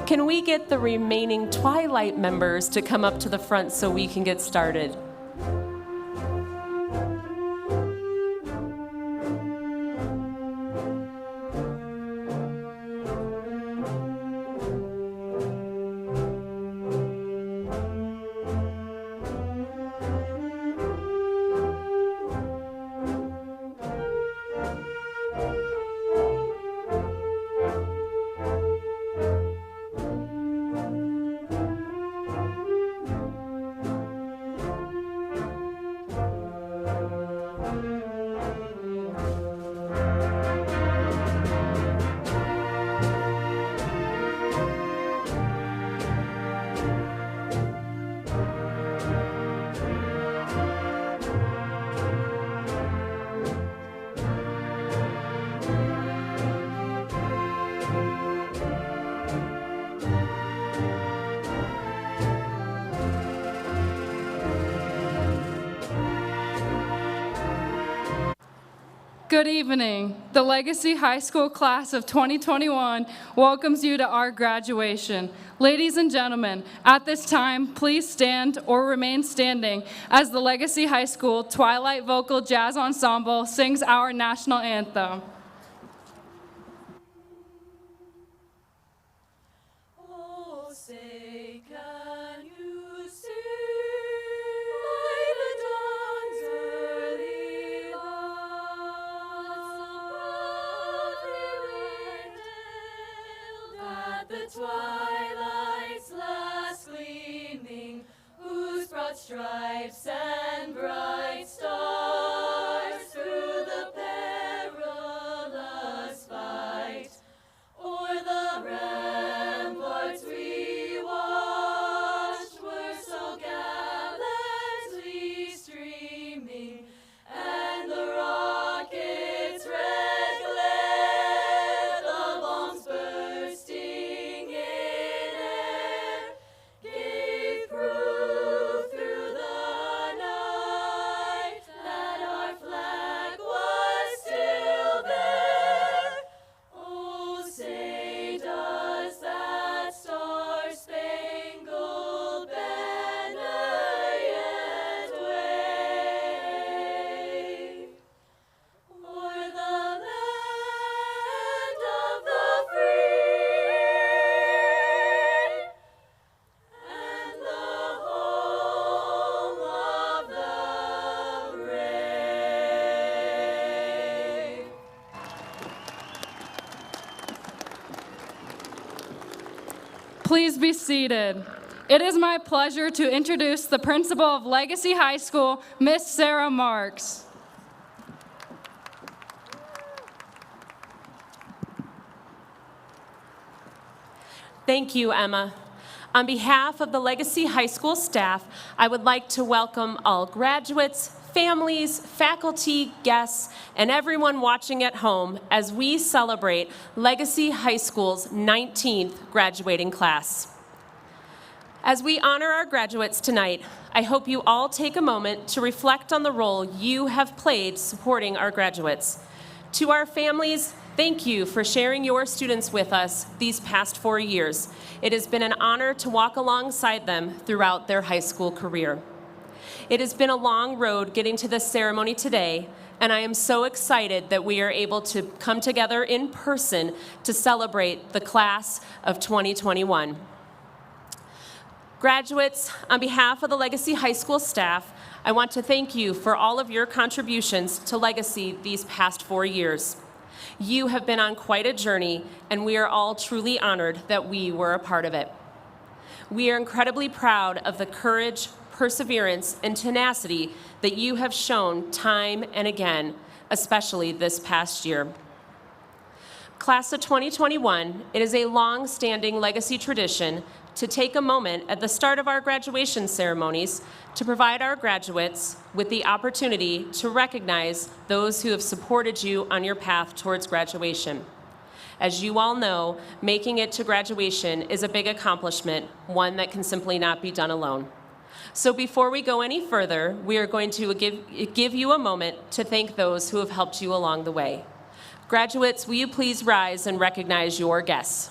Can we get the remaining Twilight members to come up to the front so we can get started? Good evening. The Legacy High School class of 2021 welcomes you to our graduation. Ladies and gentlemen, at this time, please stand or remain standing as the Legacy High School Twilight Vocal Jazz Ensemble sings our national anthem. Twilight's last gleaming, whose broad stripes and bright stars through the perilous fight o'er the ramparts we watched were so gallantly Please be seated. It is my pleasure to introduce the principal of Legacy High School, Miss Sarah Marks. Thank you, Emma. On behalf of the Legacy High School staff, I would like to welcome all graduates, families, faculty, guests, and everyone watching at home as we celebrate Legacy High School's 19th graduating class. As we honor our graduates tonight, I hope you all take a moment to reflect on the role you have played supporting our graduates. To our families, thank you for sharing your students with us these past 4 years. It has been an honor to walk alongside them throughout their high school career. It has been a long road getting to this ceremony today, and I am so excited that we are able to come together in person to celebrate the class of 2021. Graduates, on behalf of the Legacy High School staff, I want to thank you for all of your contributions to Legacy these past 4 years. You have been on quite a journey, and we are all truly honored that we were a part of it. We are incredibly proud of the courage, perseverance, and tenacity that you have shown time and again, especially this past year. Class of 2021, it is a long-standing Legacy tradition to take a moment at the start of our graduation ceremonies to provide our graduates with the opportunity to recognize those who have supported you on your path towards graduation. As you all know, making it to graduation is a big accomplishment, one that can simply not be done alone. So before we go any further, we are going to give you a moment to thank those who have helped you along the way. Graduates, will you please rise and recognize your guests?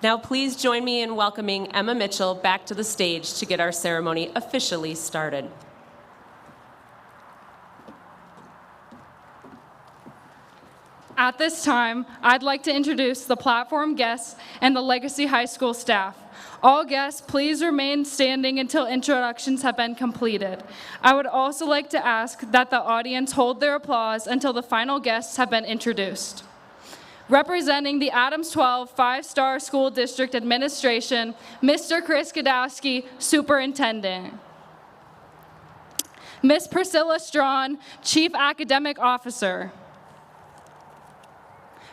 Now please join me in welcoming Emma Mitchell back to the stage to get our ceremony officially started. At this time, I'd like to introduce the platform guests and the Legacy High School staff. All guests, please remain standing until introductions have been completed. I would also like to ask that the audience hold their applause until the final guests have been introduced. Representing the Adams 12 Five-Star School District Administration, Mr. Chris Godowski, Superintendent. Ms. Priscilla Strawn, Chief Academic Officer.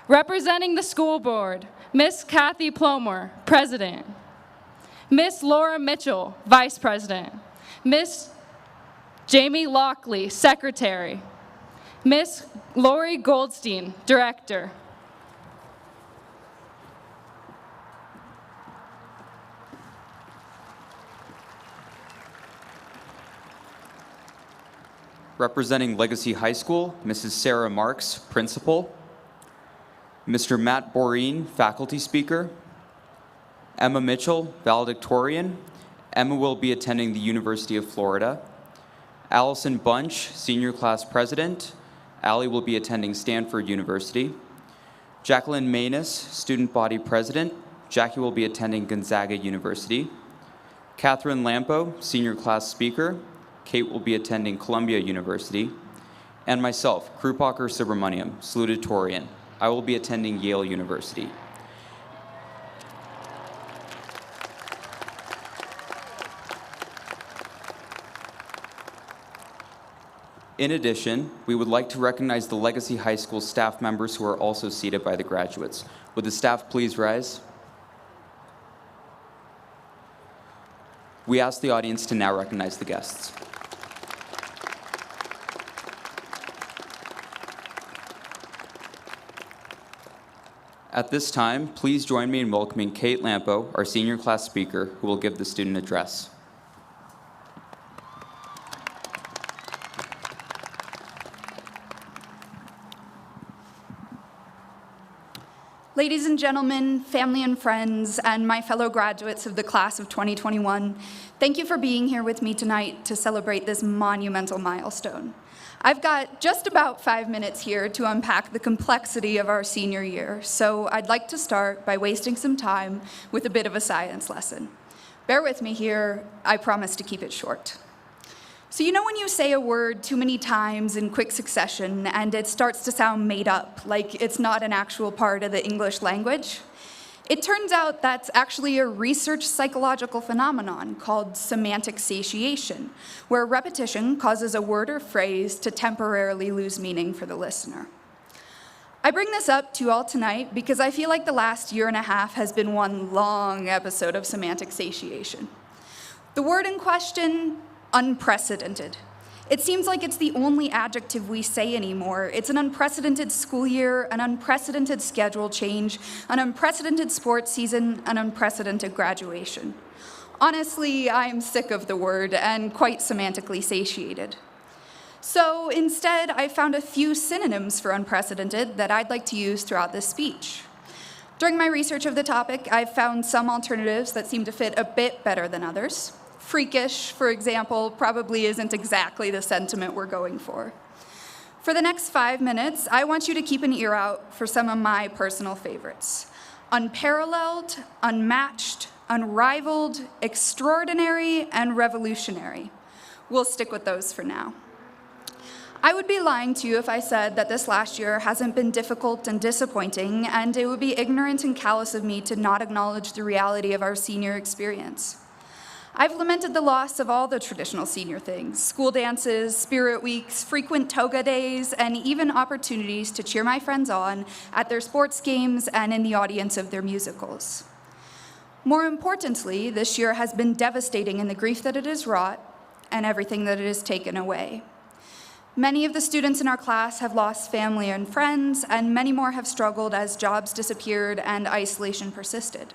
Representing the school board, Ms. Kathy Plomer, President. Ms. Laura Mitchell, Vice President. Ms. Jamie Lockley, Secretary. Ms. Lori Goldstein, Director. Representing Legacy High School, Mrs. Sarah Marks, Principal. Mr. Matt Boreen, Faculty Speaker. Emma Mitchell, Valedictorian. Emma will be attending the University of Florida. Allison Bunch, Senior Class President. Allie will be attending Stanford University. Jacqueline Manus, Student Body President. Jackie will be attending Gonzaga University. Catherine Lampo, Senior Class Speaker. Kate will be attending Columbia University. And myself, Krupacher Subramaniam, Salutatorian. I will be attending Yale University. In addition, we would like to recognize the Legacy High School staff members who are also seated by the graduates. Would the staff please rise? We ask the audience to now recognize the guests. At this time, please join me in welcoming Kate Lampo, our senior class speaker, who will give the student address. Ladies and gentlemen, family and friends, and my fellow graduates of the class of 2021, thank you for being here with me tonight to celebrate this monumental milestone. I've got just about 5 minutes here to unpack the complexity of our senior year, so I'd like to start by wasting some time with a bit of a science lesson. Bear with me here, I promise to keep it short. So you know when you say a word too many times in quick succession and it starts to sound made up, like it's not an actual part of the English language? It turns out that's actually a research psychological phenomenon called semantic satiation, where repetition causes a word or phrase to temporarily lose meaning for the listener. I bring this up to you all tonight because I feel like the last year and a half has been one long episode of semantic satiation. The word in question, unprecedented. It seems like it's the only adjective we say anymore. It's an unprecedented school year, an unprecedented schedule change, an unprecedented sports season, an unprecedented graduation. Honestly, I'm sick of the word and quite semantically satiated. So instead, I found a few synonyms for unprecedented that I'd like to use throughout this speech. During my research of the topic, I've found some alternatives that seem to fit a bit better than others. Freakish, for example, probably isn't exactly the sentiment we're going for. For the next 5 minutes, I want you to keep an ear out for some of my personal favorites. Unparalleled, unmatched, unrivaled, extraordinary, and revolutionary. We'll stick with those for now. I would be lying to you if I said that this last year hasn't been difficult and disappointing, and it would be ignorant and callous of me to not acknowledge the reality of our senior experience. I've lamented the loss of all the traditional senior things, school dances, spirit weeks, frequent toga days, and even opportunities to cheer my friends on at their sports games and in the audience of their musicals. More importantly, this year has been devastating in the grief that it has wrought and everything that it has taken away. Many of the students in our class have lost family and friends, and many more have struggled as jobs disappeared and isolation persisted.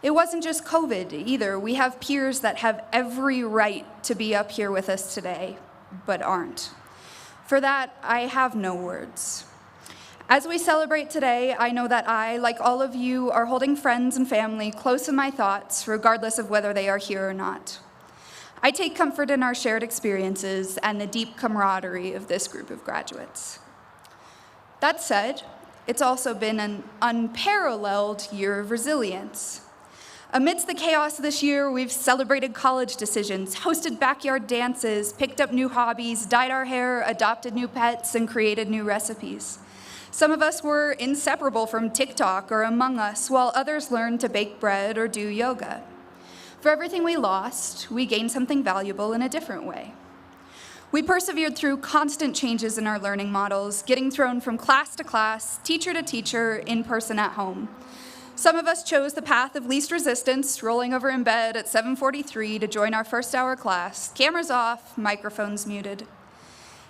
It wasn't just COVID either. We have peers that have every right to be up here with us today, but aren't. For that, I have no words. As we celebrate today, I know that I, like all of you, are holding friends and family close in my thoughts, regardless of whether they are here or not. I take comfort in our shared experiences and the deep camaraderie of this group of graduates. That said, it's also been an unparalleled year of resilience. Amidst the chaos this year, we've celebrated college decisions, hosted backyard dances, picked up new hobbies, dyed our hair, adopted new pets, and created new recipes. Some of us were inseparable from TikTok or Among Us, while others learned to bake bread or do yoga. For everything we lost, we gained something valuable in a different way. We persevered through constant changes in our learning models, getting thrown from class to class, teacher to teacher, in person at home. Some of us chose the path of least resistance, rolling over in bed at 7:43 to join our first hour class, cameras off, microphones muted.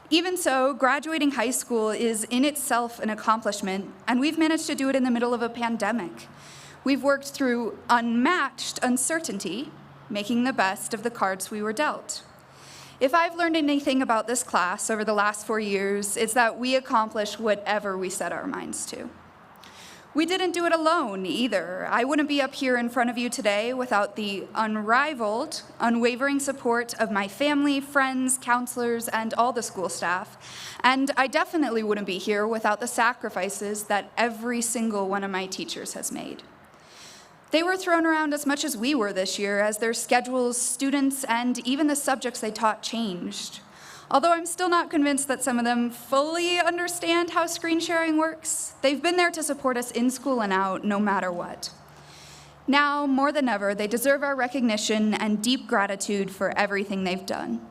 Even so, graduating high school is in itself an accomplishment, and we've managed to do it in the middle of a pandemic. We've worked through unmatched uncertainty, making the best of the cards we were dealt. If I've learned anything about this class over the last 4 years, it's that we accomplish whatever we set our minds to. We didn't do it alone either. I wouldn't be up here in front of you today without the unrivaled, unwavering support of my family, friends, counselors, and all the school staff. And I definitely wouldn't be here without the sacrifices that every single one of my teachers has made. They were thrown around as much as we were this year as their schedules, students, and even the subjects they taught changed. Although I'm still not convinced that some of them fully understand how screen sharing works, they've been there to support us in school and out, no matter what. Now, more than ever, they deserve our recognition and deep gratitude for everything they've done.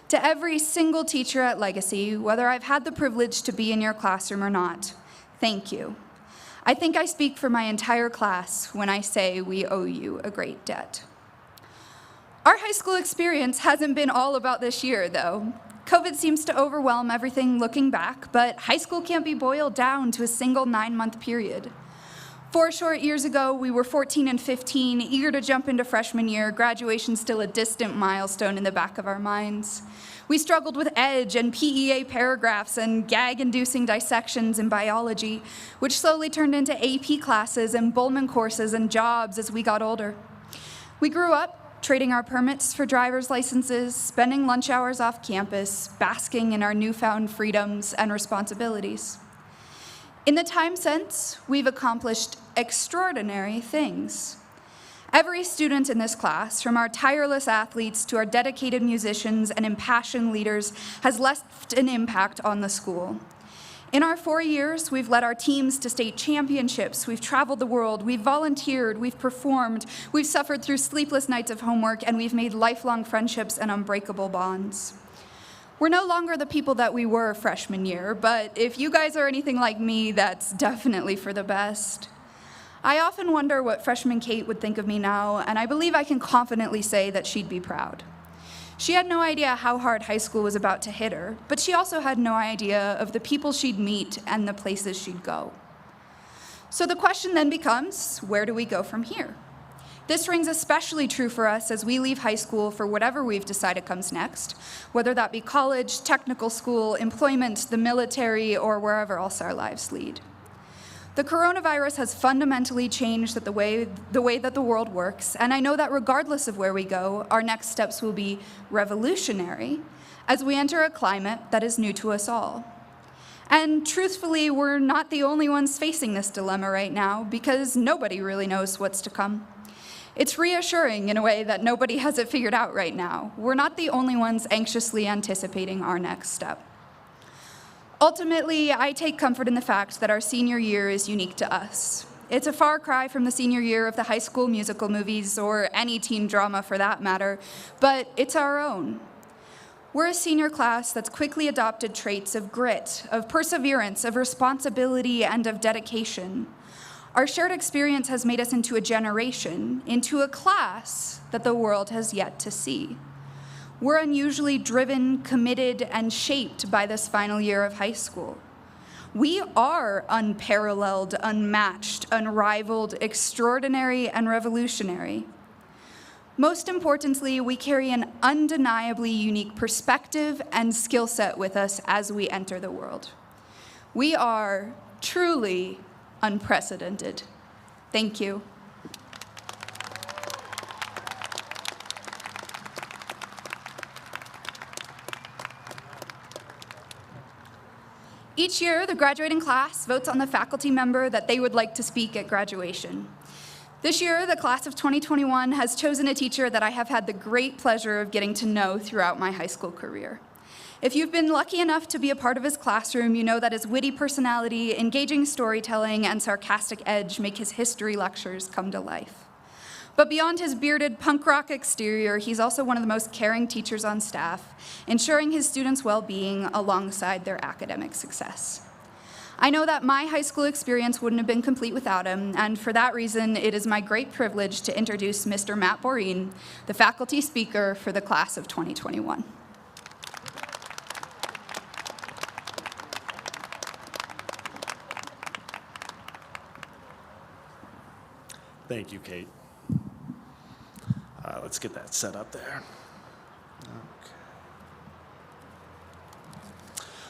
To every single teacher at Legacy, whether I've had the privilege to be in your classroom or not, thank you. I think I speak for my entire class when I say we owe you a great debt. Our high school experience hasn't been all about this year, though. COVID seems to overwhelm everything looking back, but high school can't be boiled down to a single 9-month period. 4 short years ago, we were 14 and 15, eager to jump into freshman year, graduation still a distant milestone in the back of our minds. We struggled with EDGE and PEA paragraphs and gag-inducing dissections in biology, which slowly turned into AP classes and Bullman courses and jobs as we got older. We grew up trading our permits for driver's licenses, spending lunch hours off campus, basking in our newfound freedoms and responsibilities. In the time since, we've accomplished extraordinary things. Every student in this class, from our tireless athletes to our dedicated musicians and impassioned leaders, has left an impact on the school. In our 4 years, we've led our teams to state championships, we've traveled the world, we've volunteered, we've performed, we've suffered through sleepless nights of homework, and we've made lifelong friendships and unbreakable bonds. We're no longer the people that we were freshman year, but if you guys are anything like me, that's definitely for the best. I often wonder what freshman Kate would think of me now, and I believe I can confidently say that she'd be proud. She had no idea how hard high school was about to hit her, but she also had no idea of the people she'd meet and the places she'd go. So the question then becomes, where do we go from here? This rings especially true for us as we leave high school for whatever we've decided comes next, whether that be college, technical school, employment, the military, or wherever else our lives lead. The coronavirus has fundamentally changed the way that the world works, and I know that regardless of where we go, our next steps will be revolutionary as we enter a climate that is new to us all. And truthfully, we're not the only ones facing this dilemma right now because nobody really knows what's to come. It's reassuring in a way that nobody has it figured out right now. We're not the only ones anxiously anticipating our next step. Ultimately, I take comfort in the fact that our senior year is unique to us. It's a far cry from the senior year of the High School Musical movies, or any teen drama for that matter, but it's our own. We're a senior class that's quickly adopted traits of grit, of perseverance, of responsibility, and of dedication. Our shared experience has made us into a generation, into a class that the world has yet to see. We're unusually driven, committed, and shaped by this final year of high school. We are unparalleled, unmatched, unrivaled, extraordinary, and revolutionary. Most importantly, we carry an undeniably unique perspective and skill set with us as we enter the world. We are truly unprecedented. Thank you. Each year, the graduating class votes on the faculty member that they would like to speak at graduation. This year, the class of 2021 has chosen a teacher that I have had the great pleasure of getting to know throughout my high school career. If you've been lucky enough to be a part of his classroom, you know that his witty personality, engaging storytelling, and sarcastic edge make his history lectures come to life. But beyond his bearded punk rock exterior, he's also one of the most caring teachers on staff, ensuring his students' well-being alongside their academic success. I know that my high school experience wouldn't have been complete without him, and for that reason, it is my great privilege to introduce Mr. Matt Boreen, the faculty speaker for the class of 2021. Thank you, Kate. Let's get that set up there. Okay.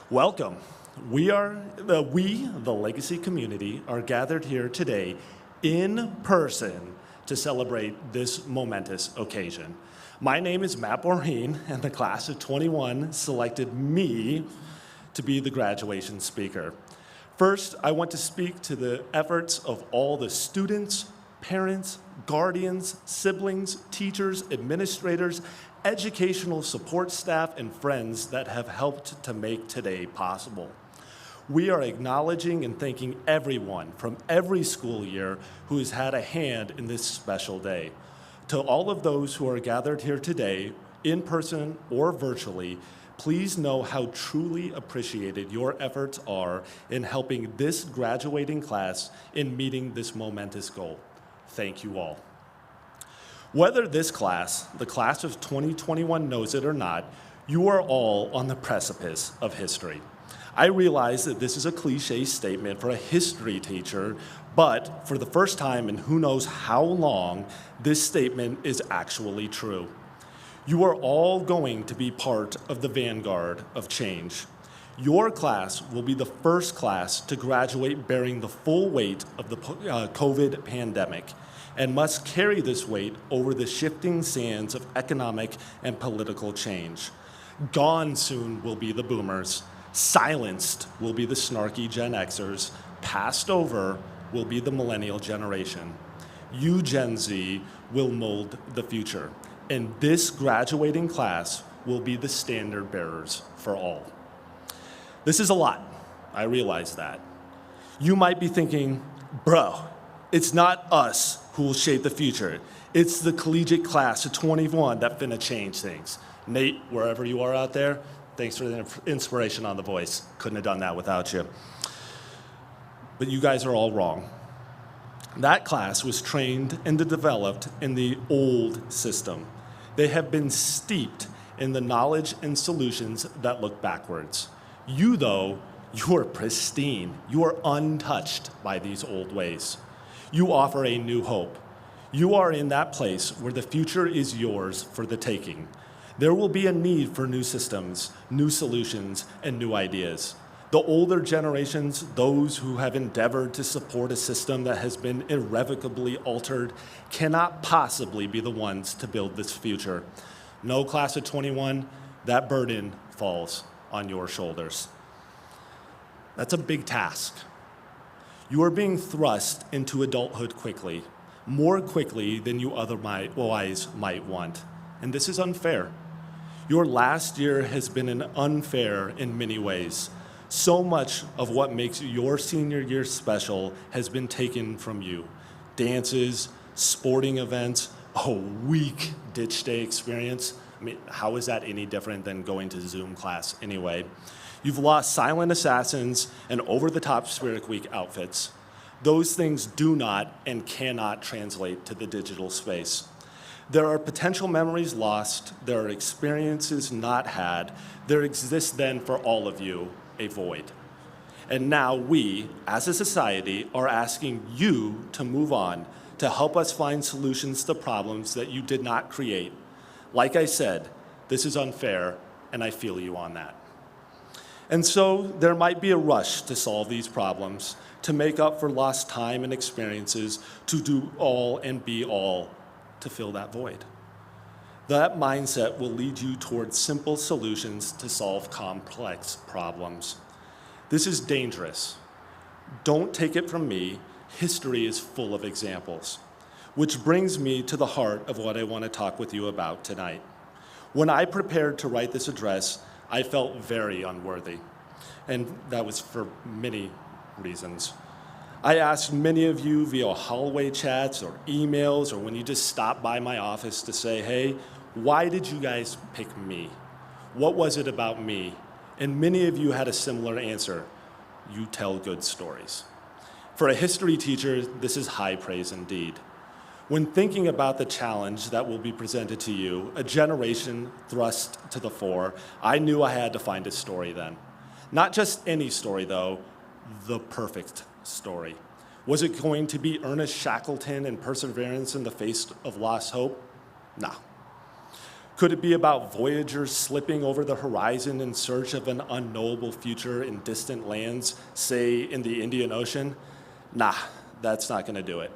Welcome. We, the Legacy community, are gathered here today in person to celebrate this momentous occasion. My name is Matt Boreen, and the class of 21 selected me to be the graduation speaker. First, I want to speak to the efforts of all the students, parents, guardians, siblings, teachers, administrators, educational support staff, and friends that have helped to make today possible. We are acknowledging and thanking everyone from every school year who has had a hand in this special day. To all of those who are gathered here today, in person or virtually, please know how truly appreciated your efforts are in helping this graduating class in meeting this momentous goal. Thank you all. Whether this class, the class of 2021, knows it or not, you are all on the precipice of history. I realize that this is a cliche statement for a history teacher, but for the first time in who knows how long, this statement is actually true. You are all going to be part of the vanguard of change. Your class will be the first class to graduate bearing the full weight of the COVID pandemic and must carry this weight over the shifting sands of economic and political change. Gone soon will be the boomers. Silenced will be the snarky Gen Xers. Passed over will be the millennial generation. You, Gen Z, will mold the future. And this graduating class will be the standard bearers for all. This is a lot. I realize that. You might be thinking, bro, it's not us who will shape the future. It's the collegiate class of 21 that finna change things. Nate, wherever you are out there, thanks for the inspiration on the voice. Couldn't have done that without you. But you guys are all wrong. That class was trained and developed in the old system. They have been steeped in the knowledge and solutions that look backwards. You, though, you are pristine. You are untouched by these old ways. You offer a new hope. You are in that place where the future is yours for the taking. There will be a need for new systems, new solutions, and new ideas. The older generations, those who have endeavored to support a system that has been irrevocably altered, cannot possibly be the ones to build this future. No, class of 21, that burden falls on your shoulders. That's a big task. You are being thrust into adulthood quickly, more quickly than you otherwise might want. And this is unfair. Your last year has been unfair in many ways. So much of what makes your senior year special has been taken from you. Dances, sporting events, a week ditch day experience. I mean, how is that any different than going to Zoom class anyway? You've lost silent assassins and over-the-top Spirit Week outfits. Those things do not and cannot translate to the digital space. There are potential memories lost. There are experiences not had. There exists then for all of you a void. And now we, as a society, are asking you to move on, to help us find solutions to problems that you did not create. Like I said, this is unfair, and I feel you on that. And so there might be a rush to solve these problems, to make up for lost time and experiences, to do all and be all, to fill that void. That mindset will lead you towards simple solutions to solve complex problems. This is dangerous. Don't take it from me. History is full of examples. Which brings me to the heart of what I want to talk with you about tonight. When I prepared to write this address, I felt very unworthy. And that was for many reasons. I asked many of you via hallway chats or emails or when you just stopped by my office to say, hey, why did you guys pick me? What was it about me? And many of you had a similar answer. You tell good stories. For a history teacher, this is high praise indeed. When thinking about the challenge that will be presented to you, a generation thrust to the fore, I knew I had to find a story then. Not just any story, though, the perfect story. Was it going to be Ernest Shackleton and perseverance in the face of lost hope? No. Could it be about voyagers slipping over the horizon in search of an unknowable future in distant lands, say in the Indian Ocean? Nah, that's not going to do it.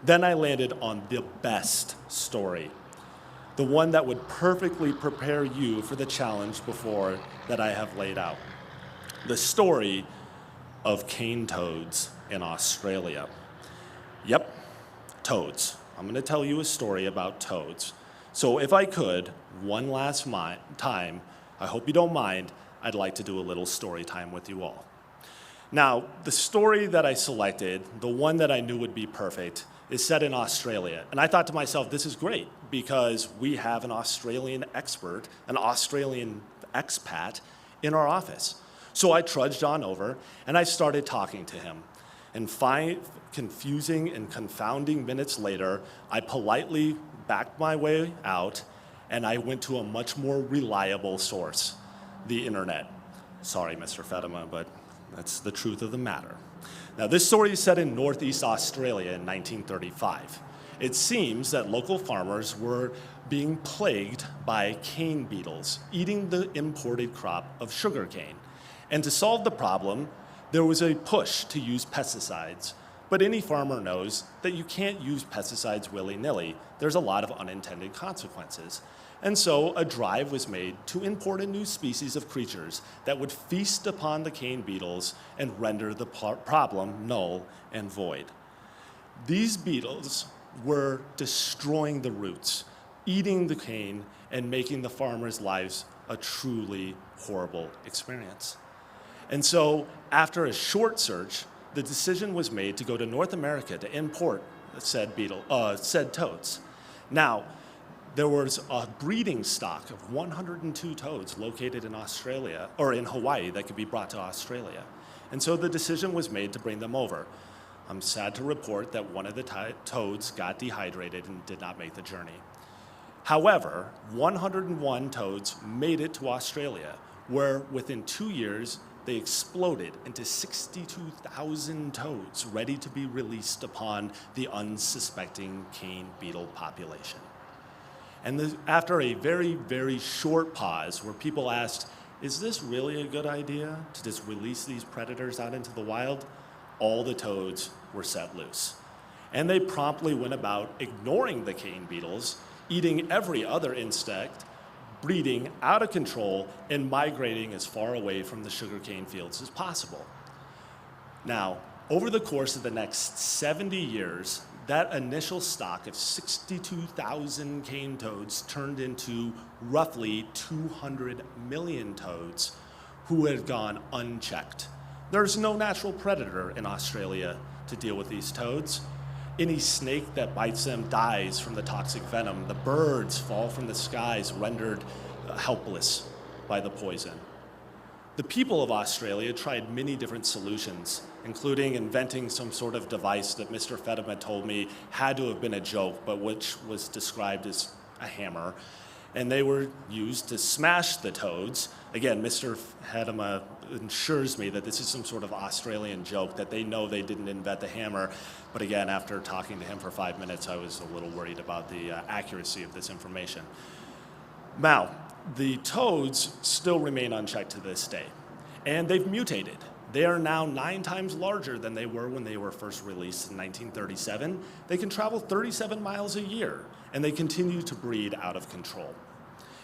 Then I landed on the best story, the one that would perfectly prepare you for the challenge before that I have laid out. The story of cane toads in Australia. Yep, toads. I'm going to tell you a story about toads. So if I could, one last time, I hope you don't mind, I'd like to do a little story time with you all. Now, the story that I selected, the one that I knew would be perfect, is set in Australia. And I thought to myself, this is great because we have an Australian expert, an Australian expat in our office. So I trudged on over and I started talking to him. And 5 confusing and confounding minutes later, I politely backed my way out and I went to a much more reliable source, the internet. Sorry, Mr. Fatima, but that's the truth of the matter. Now, this story is set in Northeast Australia in 1935. It seems that local farmers were being plagued by cane beetles, eating the imported crop of sugarcane. And to solve the problem, there was a push to use pesticides. But any farmer knows that you can't use pesticides willy-nilly. There's a lot of unintended consequences. And so a drive was made to import a new species of creatures that would feast upon the cane beetles and render the problem null and void. These beetles were destroying the roots, eating the cane, and making the farmers' lives a truly horrible experience. And so, after a short search, the decision was made to go to North America to import said toads. Now, there was a breeding stock of 102 toads located in Australia, or in Hawaii, that could be brought to Australia. And so the decision was made to bring them over. I'm sad to report that one of the toads got dehydrated and did not make the journey. However, 101 toads made it to Australia, where within 2 years, they exploded into 62,000 toads ready to be released upon the unsuspecting cane beetle population. And after a very, very short pause where people asked, is this really a good idea to just release these predators out into the wild? All the toads were set loose. And they promptly went about ignoring the cane beetles, eating every other insect, breeding out of control, and migrating as far away from the sugarcane fields as possible. Now, over the course of the next 70 years, that initial stock of 62,000 cane toads turned into roughly 200 million toads who had gone unchecked. There's no natural predator in Australia to deal with these toads. Any snake that bites them dies from the toxic venom. The birds fall from the skies, rendered helpless by the poison. The people of Australia tried many different solutions, including inventing some sort of device that Mr. Fedem had told me had to have been a joke, but which was described as a hammer. And they were used to smash the toads. Again, Mr. Fedem assures me that this is some sort of Australian joke, that they know they didn't invent the hammer. But again, after talking to him for 5 minutes, I was a little worried about the accuracy of this information. Now, the toads still remain unchecked to this day, and they've mutated. They are now 9 times larger than they were when they were first released in 1937. They can travel 37 miles a year, and they continue to breed out of control.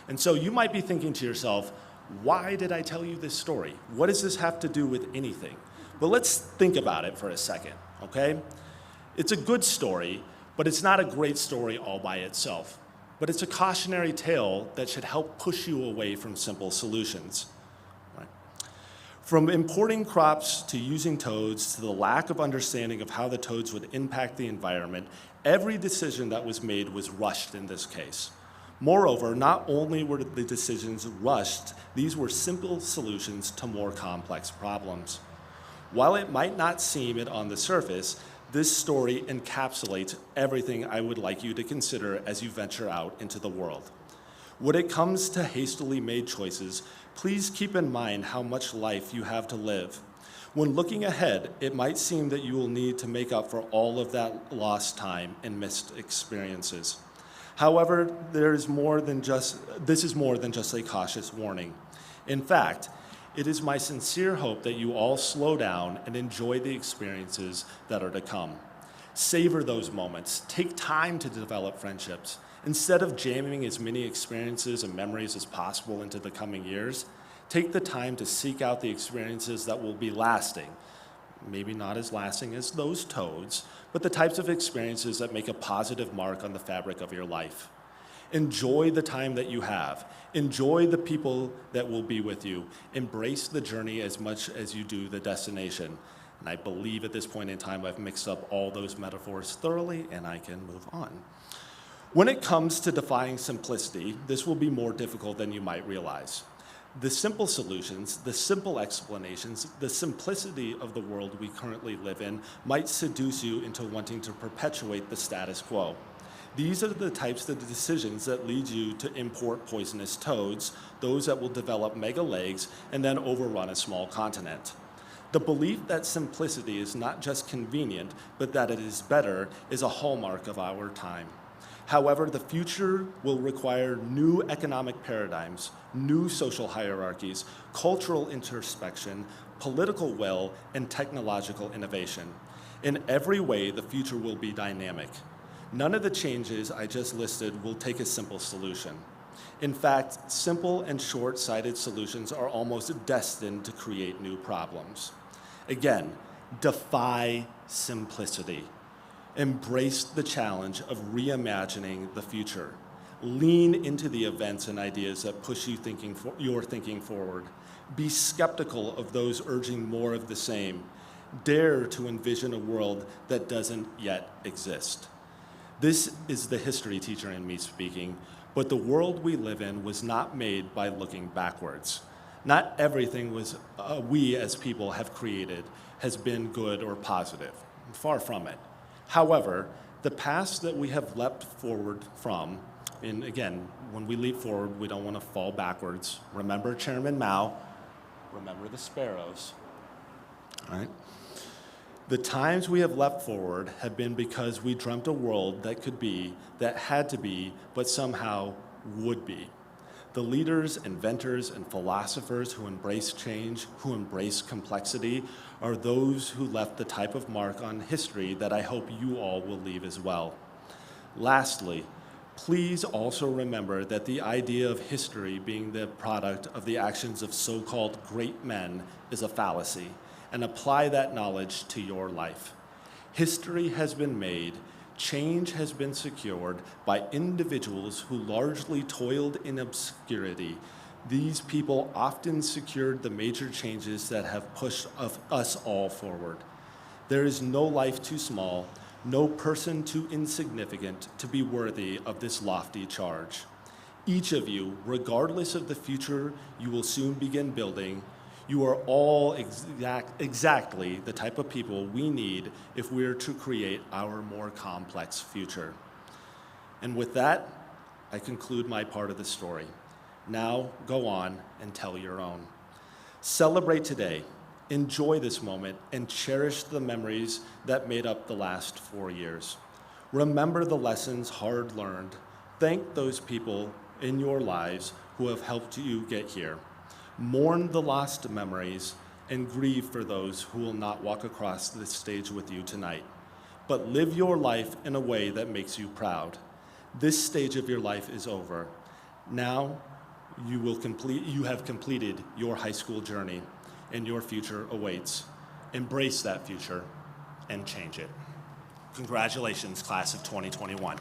And so you might be thinking to yourself, why did I tell you this story? What does this have to do with anything? Well, let's think about it for a second, okay? It's a good story, but it's not a great story all by itself. But it's a cautionary tale that should help push you away from simple solutions. Right? From importing crops to using toads to the lack of understanding of how the toads would impact the environment, every decision that was made was rushed in this case. Moreover, not only were the decisions rushed, these were simple solutions to more complex problems. While it might not seem it on the surface, this story encapsulates everything I would like you to consider as you venture out into the world. When it comes to hastily made choices, please keep in mind how much life you have to live. When looking ahead, it might seem that you will need to make up for all of that lost time and missed experiences. However, this is more than just a cautious warning. In fact, it is my sincere hope that you all slow down and enjoy the experiences that are to come. Savor those moments. Take time to develop friendships. Instead of jamming as many experiences and memories as possible into the coming years, take the time to seek out the experiences that will be lasting. Maybe not as lasting as those toads, but the types of experiences that make a positive mark on the fabric of your life. Enjoy the time that you have. Enjoy the people that will be with you. Embrace the journey as much as you do the destination. And I believe at this point in time I've mixed up all those metaphors thoroughly, and I can move on. When it comes to defying simplicity, this will be more difficult than you might realize. The simple solutions, the simple explanations, the simplicity of the world we currently live in might seduce you into wanting to perpetuate the status quo. These are the types of decisions that lead you to import poisonous toads, those that will develop mega legs and then overrun a small continent. The belief that simplicity is not just convenient, but that it is better, is a hallmark of our time. However, the future will require new economic paradigms, new social hierarchies, cultural introspection, political will, and technological innovation. In every way, the future will be dynamic. None of the changes I just listed will take a simple solution. In fact, simple and short-sighted solutions are almost destined to create new problems. Again, defy simplicity. Embrace the challenge of reimagining the future. Lean into the events and ideas that push your thinking forward. Be skeptical of those urging more of the same. Dare to envision a world that doesn't yet exist. This is the history teacher in me speaking, but the world we live in was not made by looking backwards. Not everything we as people have created has been good or positive. Far from it. However, the past that we have leapt forward from, and again, when we leap forward, we don't want to fall backwards. Remember Chairman Mao, remember the sparrows, all right? The times we have leapt forward have been because we dreamt a world that could be, that had to be, but somehow would be. The leaders, inventors, and philosophers who embrace change, who embrace complexity, are those who left the type of mark on history that I hope you all will leave as well. Lastly, please also remember that the idea of history being the product of the actions of so-called great men is a fallacy, and apply that knowledge to your life. History has been made, change has been secured by individuals who largely toiled in obscurity. These people often secured the major changes that have pushed us all forward. There is no life too small, no person too insignificant to be worthy of this lofty charge. Each of you, regardless of the future you will soon begin building, you are all exactly the type of people we need if we are to create our more complex future. And with that, I conclude my part of the story. Now go on and tell your own. Celebrate today, enjoy this moment, and cherish the memories that made up the last 4 years. Remember the lessons hard learned. Thank those people in your lives who have helped you get here. Mourn the lost memories and grieve for those who will not walk across this stage with you tonight. But live your life in a way that makes you proud. This stage of your life is over. Now you have completed your high school journey, and your future awaits. Embrace that future and change it. Congratulations, class of 2021.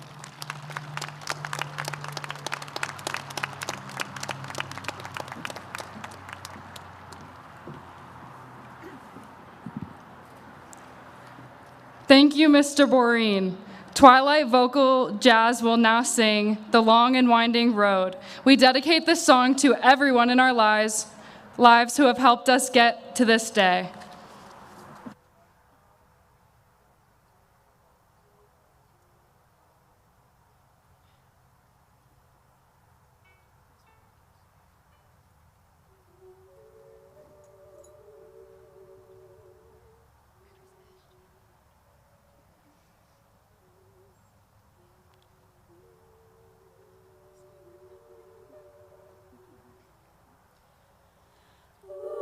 Thank you, Mr. Boreen. Twilight Vocal Jazz will now sing The Long and Winding Road. We dedicate this song to everyone in our lives who have helped us get to this day. Ooh.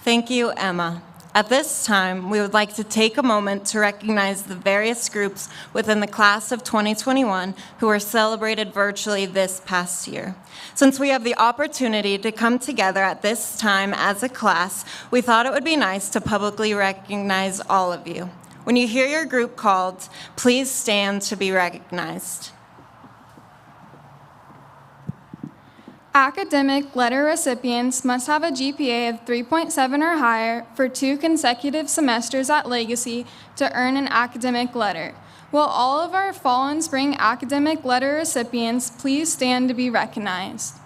Thank you, Emma. At this time, we would like to take a moment to recognize the various groups within the class of 2021 who were celebrated virtually this past year. Since we have the opportunity to come together at this time as a class, we thought it would be nice to publicly recognize all of you. When you hear your group called, please stand to be recognized. Academic letter recipients must have a GPA of 3.7 or higher for 2 consecutive semesters at Legacy to earn an academic letter. Will all of our fall and spring academic letter recipients please stand to be recognized?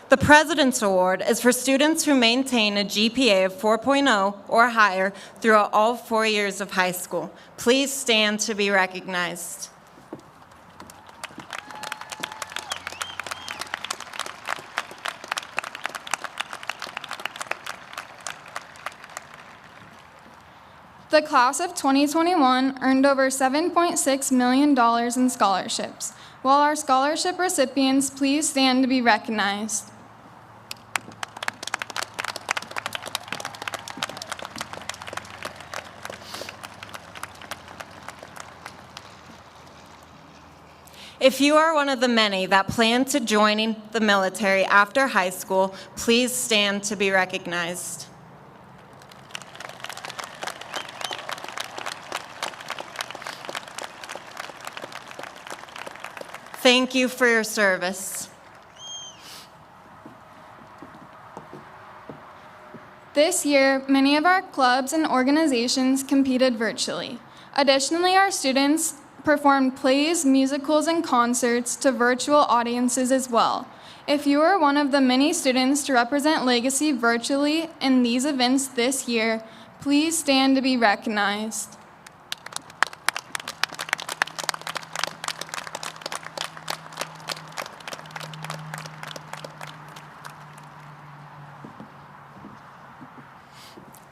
The President's Award is for students who maintain a GPA of 4.0 or higher throughout all 4 years of high school. Please stand to be recognized. The class of 2021 earned over $7.6 million in scholarships. Will our scholarship recipients please stand to be recognized? If you are one of the many that plan to join the military after high school, please stand to be recognized. Thank you for your service. This year, many of our clubs and organizations competed virtually. Additionally, our students performed plays, musicals, and concerts to virtual audiences as well. If you are one of the many students to represent Legacy virtually in these events this year, please stand to be recognized.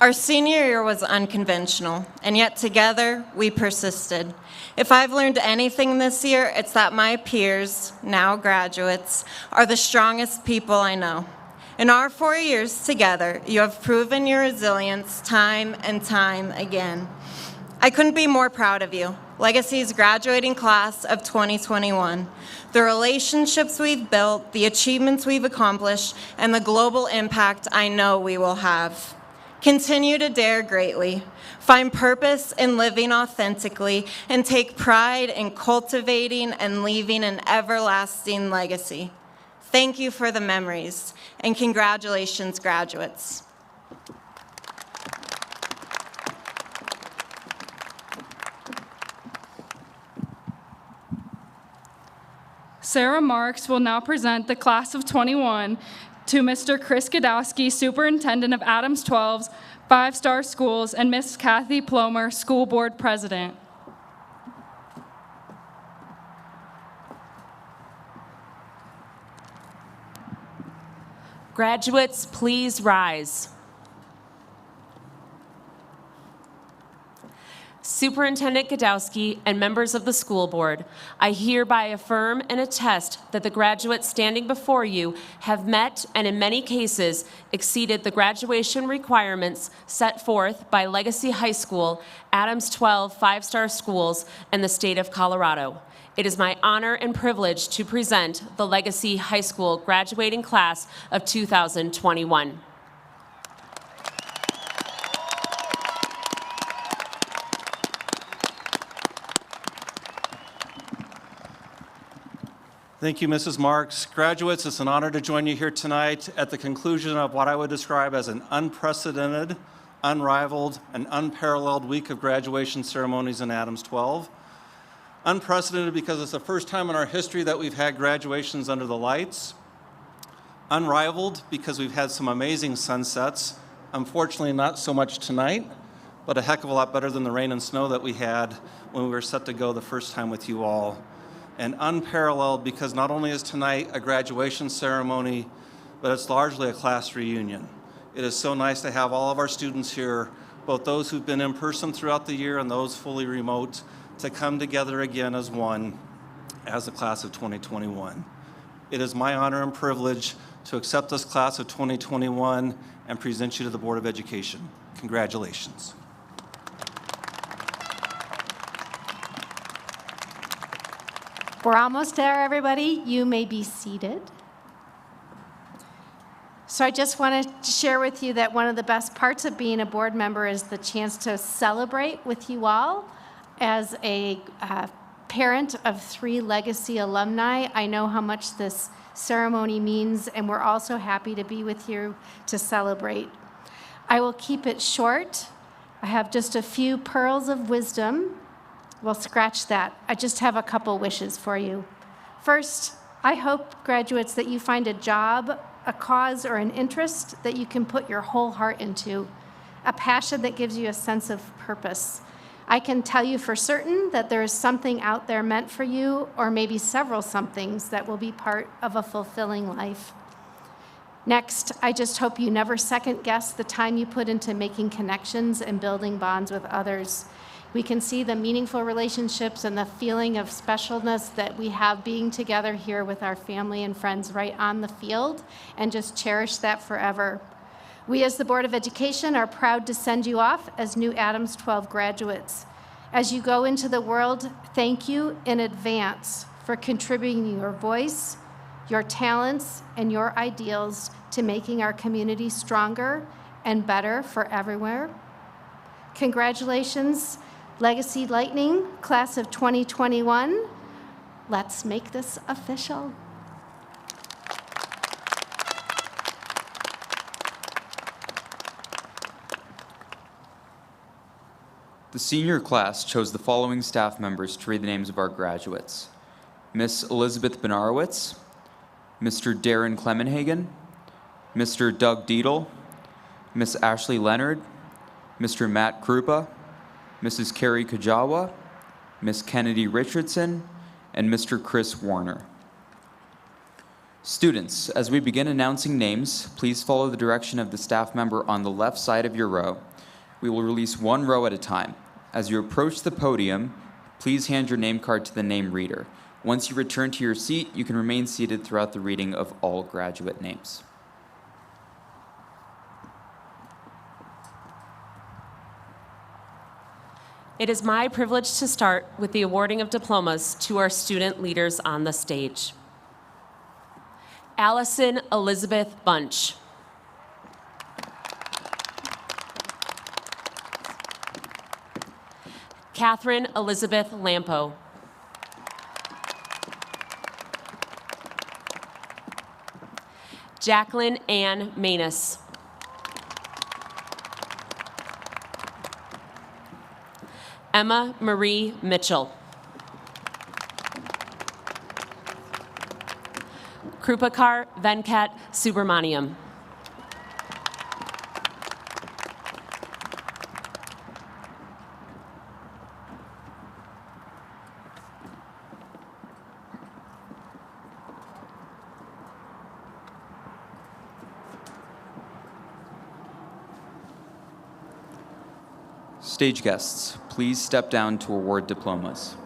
Our senior year was unconventional, and yet together we persisted. If I've learned anything this year, it's that my peers, now graduates, are the strongest people I know. In our 4 years together, you have proven your resilience time and time again. I couldn't be more proud of you, Legacy's graduating class of 2021. The relationships we've built, the achievements we've accomplished, and the global impact I know we will have. Continue to dare greatly, find purpose in living authentically, and take pride in cultivating and leaving an everlasting legacy. Thank you for the memories, and congratulations, graduates. Sarah Marks will now present the class of 21 to Mr. Chris Godowski, Superintendent of Adams 12's 5-star schools, and Ms. Kathy Plomer, School Board President. Graduates, please rise. Superintendent Godowski and members of the school board, I hereby affirm and attest that the graduates standing before you have met and in many cases exceeded the graduation requirements set forth by Legacy High School, Adams 12 5-star schools, and the state of Colorado. It is my honor and privilege to present the Legacy High School graduating class of 2021. Thank you, Mrs. Marks. Graduates, it's an honor to join you here tonight at the conclusion of what I would describe as an unprecedented, unrivaled, and unparalleled week of graduation ceremonies in Adams 12. Unprecedented because it's the first time in our history that we've had graduations under the lights. Unrivaled because we've had some amazing sunsets. Unfortunately, not so much tonight, but a heck of a lot better than the rain and snow that we had when we were set to go the first time with you all. And unparalleled because not only is tonight a graduation ceremony, but it's largely a class reunion. It is so nice to have all of our students here both those who've been in person throughout the year and those fully remote, to come together again as one, as the class of 2021. It is my honor and privilege to accept this class of 2021 and present you to the Board of Education. Congratulations. We're almost there, everybody. You may be seated. So I just wanted to share with you that one of the best parts of being a board member is the chance to celebrate with you all. As a parent of 3 Legacy alumni, I know how much this ceremony means, and we're also happy to be with you to celebrate. I will keep it short. I have just a few pearls of wisdom. Well, scratch that. I just have a couple wishes for you. First, I hope, graduates, that you find a job, a cause, or an interest that you can put your whole heart into, a passion that gives you a sense of purpose. I can tell you for certain that there is something out there meant for you, or maybe several somethings that will be part of a fulfilling life. Next, I just hope you never second guess the time you put into making connections and building bonds with others. We can see the meaningful relationships and the feeling of specialness that we have being together here with our family and friends right on the field, and just cherish that forever. We as the Board of Education are proud to send you off as new Adams 12 graduates. As you go into the world, thank you in advance for contributing your voice, your talents, and your ideals to making our community stronger and better for everywhere. Congratulations, Legacy Lightning, class of 2021. Let's make this official. The senior class chose the following staff members to read the names of our graduates: Miss Elizabeth Benarowitz, Mr. Darren Clemenhagen, Mr. Doug Deedle, Miss Ashley Leonard, Mr. Matt Krupa, Mrs. Carrie Kajawa, Miss Kennedy Richardson, and Mr. Chris Warner. Students, as we begin announcing names, please follow the direction of the staff member on the left side of your row. We will release one row at a time. As you approach the podium, please hand your name card to the name reader. Once you return to your seat, you can remain seated throughout the reading of all graduate names. It is my privilege to start with the awarding of diplomas to our student leaders on the stage. Allison Elizabeth Bunch. Catherine Elizabeth Lampo. Jacqueline Ann Manus. Emma Marie Mitchell. Krupakar Venkat Subramaniam. Stage guests, please step down to award diplomas.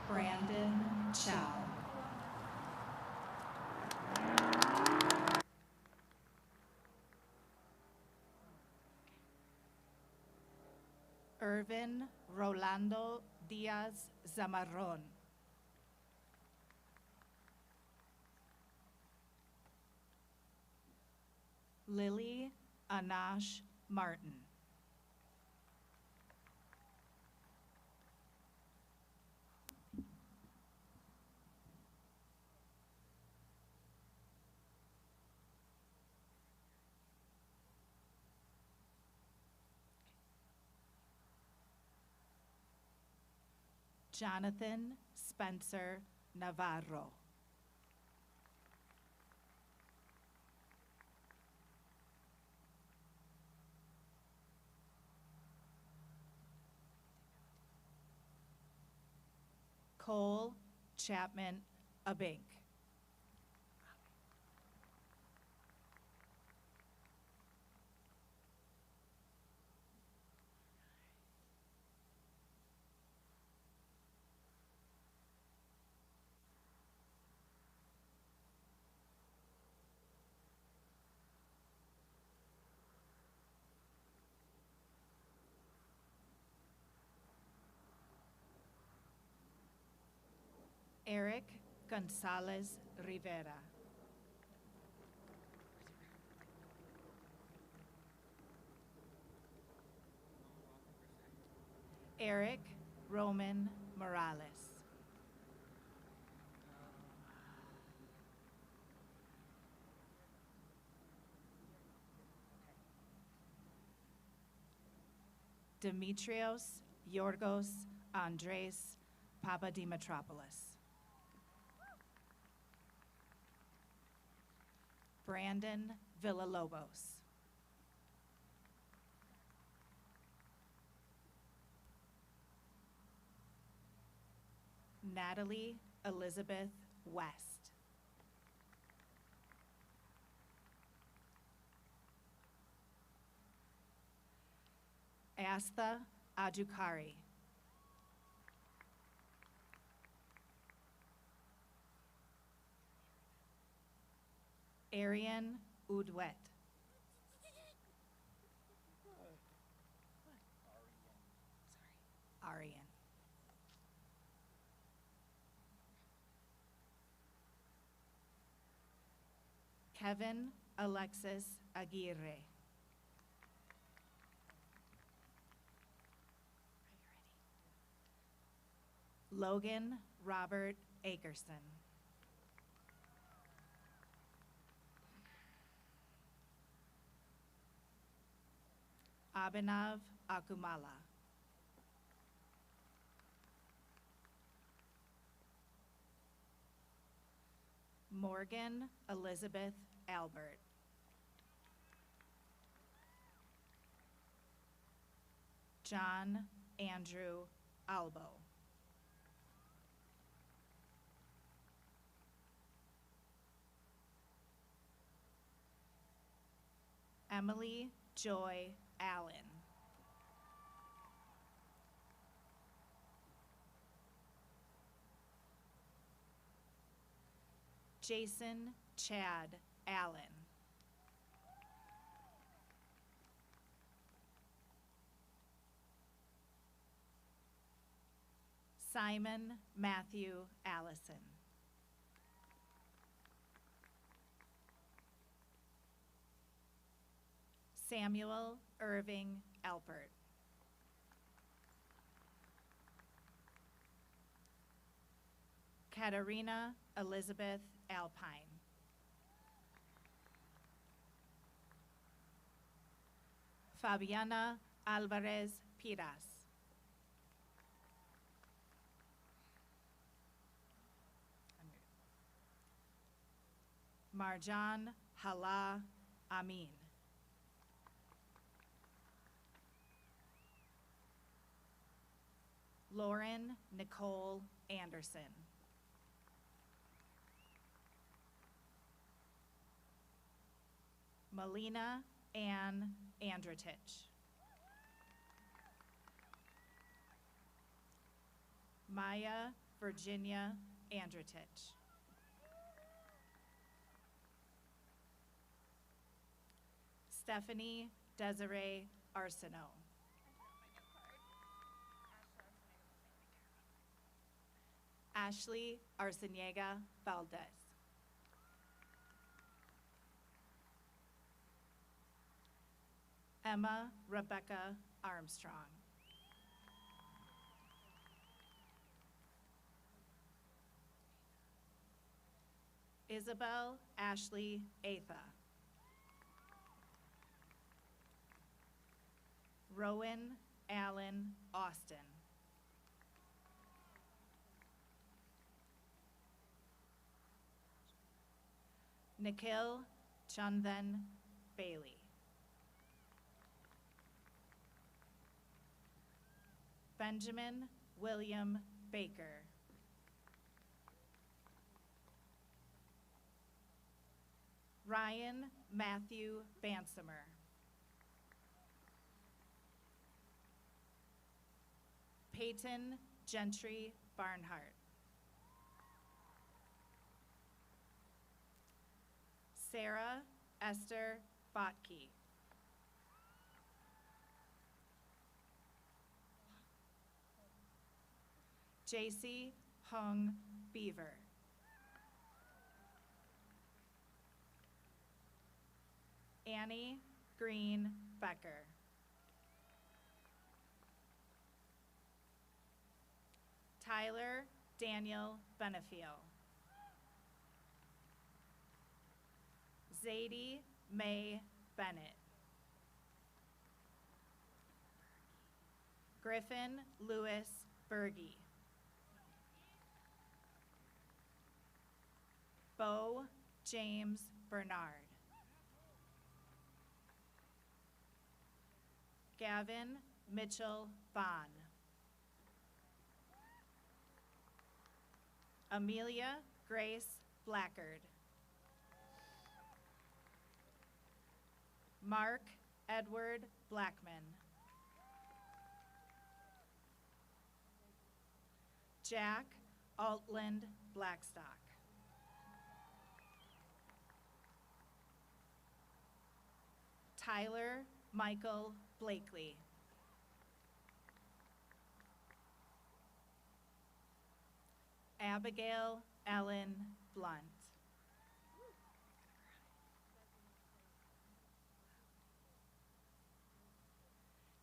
Brandon Chow. Irvin Rolando Diaz Zamarron. Lily Anash Martin. Jonathan Spencer Navarro. Cole Chapman Abink. Eric Gonzalez Rivera. Eric Roman Morales. Demetrios Yorgos Andres Papadimitropoulos. Brandon Villalobos. Natalie Elizabeth West. Astha Adjukari. Arian Udwet. Arian. Kevin Alexis Aguirre. Logan Robert Akerson. Abhinav Akumala. Morgan Elizabeth Albert. John Andrew Albo. Emily Joy Allen. Jason Chad Allen. Simon Matthew Allison. Samuel Irving Alpert. Katarina Elizabeth Alpine. Fabiana Alvarez Piras. Marjan Hala Amin. Lauren Nicole Anderson. Melina Ann Androtich. Maya Virginia Androtich. Stephanie Desiree Arsenault. Ashley Arciniega Valdez. Emma Rebecca Armstrong. Isabel Ashley Atha. Rowan Allen Austin. Nikhil Chandan Bailey. Benjamin William Baker. Ryan Matthew Bansomer. Peyton Gentry Barnhart. Sarah Esther Botke. JC Hung Beaver. Annie Green Becker. Tyler Daniel Benefiel. Zadie Mae Bennett. Griffin Lewis Berge. Bo James Bernard. Gavin Mitchell Bond. Amelia Grace Blackard. Mark Edward Blackman. Jack Altland Blackstock. Tyler Michael Blakely. Abigail Ellen Blunt.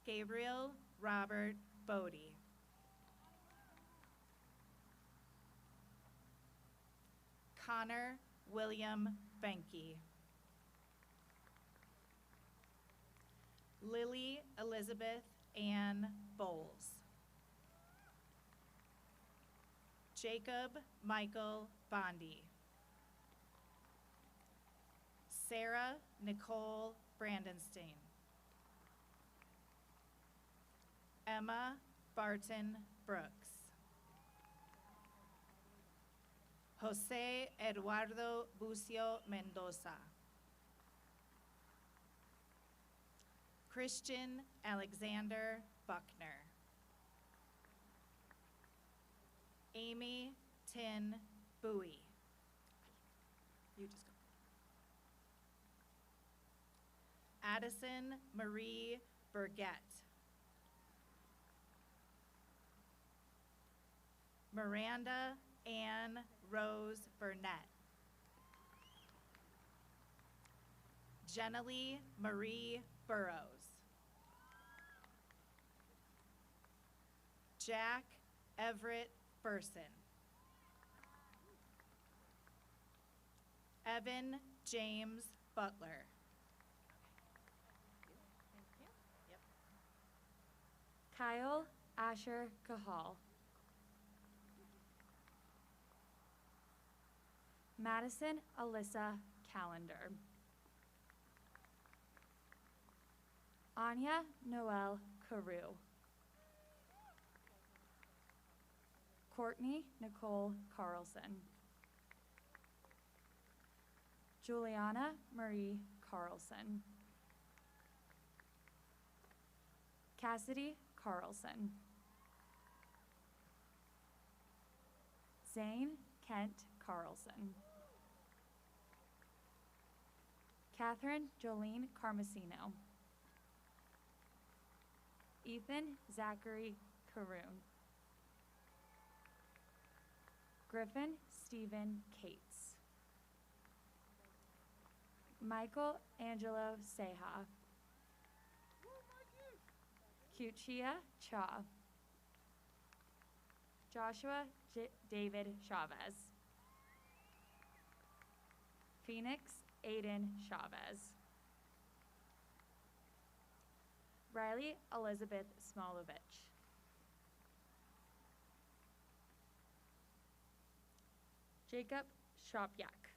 Gabriel Robert Bodie. Connor William Benke. Lily Elizabeth Ann Bowles. Jacob Michael Bondi. Sarah Nicole Brandenstein. Emma Barton Brooks. Jose Eduardo Bucio Mendoza. Christian Alexander Buckner. Amy Tin Bowie. You just go. Addison Marie Burgett. Miranda Ann Rose Burnett. Jenalee Marie Burrows. Jack Everett Burson. Evan James Butler. Kyle Asher Kahal. Madison Alyssa Calendar. Anya Noel Carew. Courtney Nicole Carlson. Juliana Marie Carlson. Cassidy Carlson. Zane Kent Carlson. Catherine Jolene Carmesino. Ethan Zachary Caroon. Griffin Stephen Cates. Michael Angelo Seha. Kuchia Cha. Joshua David Chavez. Phoenix Aiden Chavez. Riley Elizabeth Smolovich. Jacob Shopyak.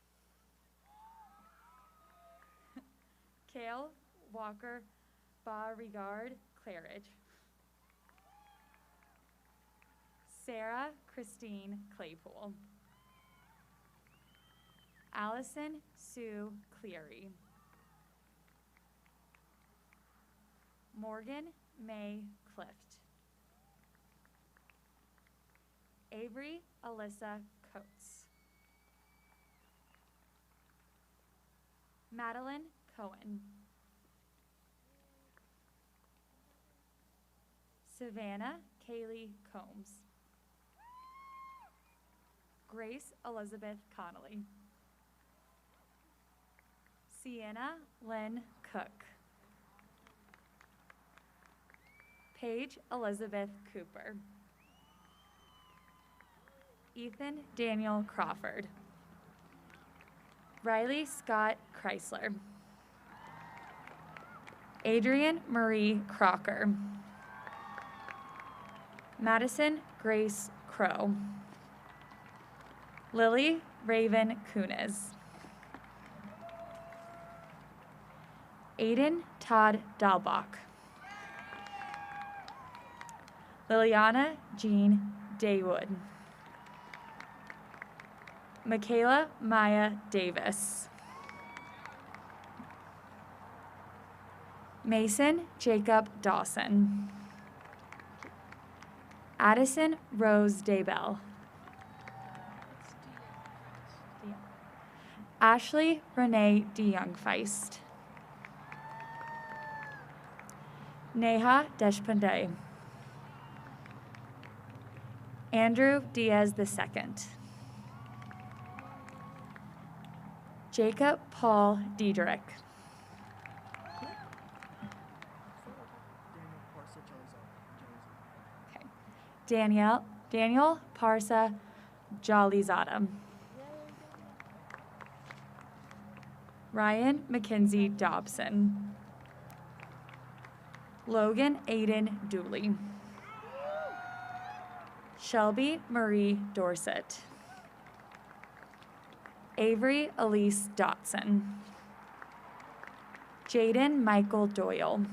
Kale Walker Beauregard Claridge. Sarah Christine Claypool. Allison Sue Cleary. Morgan May Clift. Avery Alyssa Coates. Madeline Cohen. Savannah Kaylee Combs. Grace Elizabeth Connolly. Sienna Lynn Cook. Paige Elizabeth Cooper. Ethan Daniel Crawford. Riley Scott Chrysler. Adrian Marie Crocker. Madison Grace Crow. Lily Raven Kunis. Aiden Todd Dalbach. Liliana Jean Daywood. Michaela Maya Davis. Mason Jacob Dawson. Addison Rose Daybell. Ashley Renee DeYoungfeist. Neha Deshpande. Andrew Diaz II. Jacob Paul Diedrich. Okay. Daniel Parsa Jollyzada. Ryan McKenzie Dobson. Logan Aiden Dooley. Shelby Marie Dorset. Avery Elise Dotson. Jaden Michael Doyle.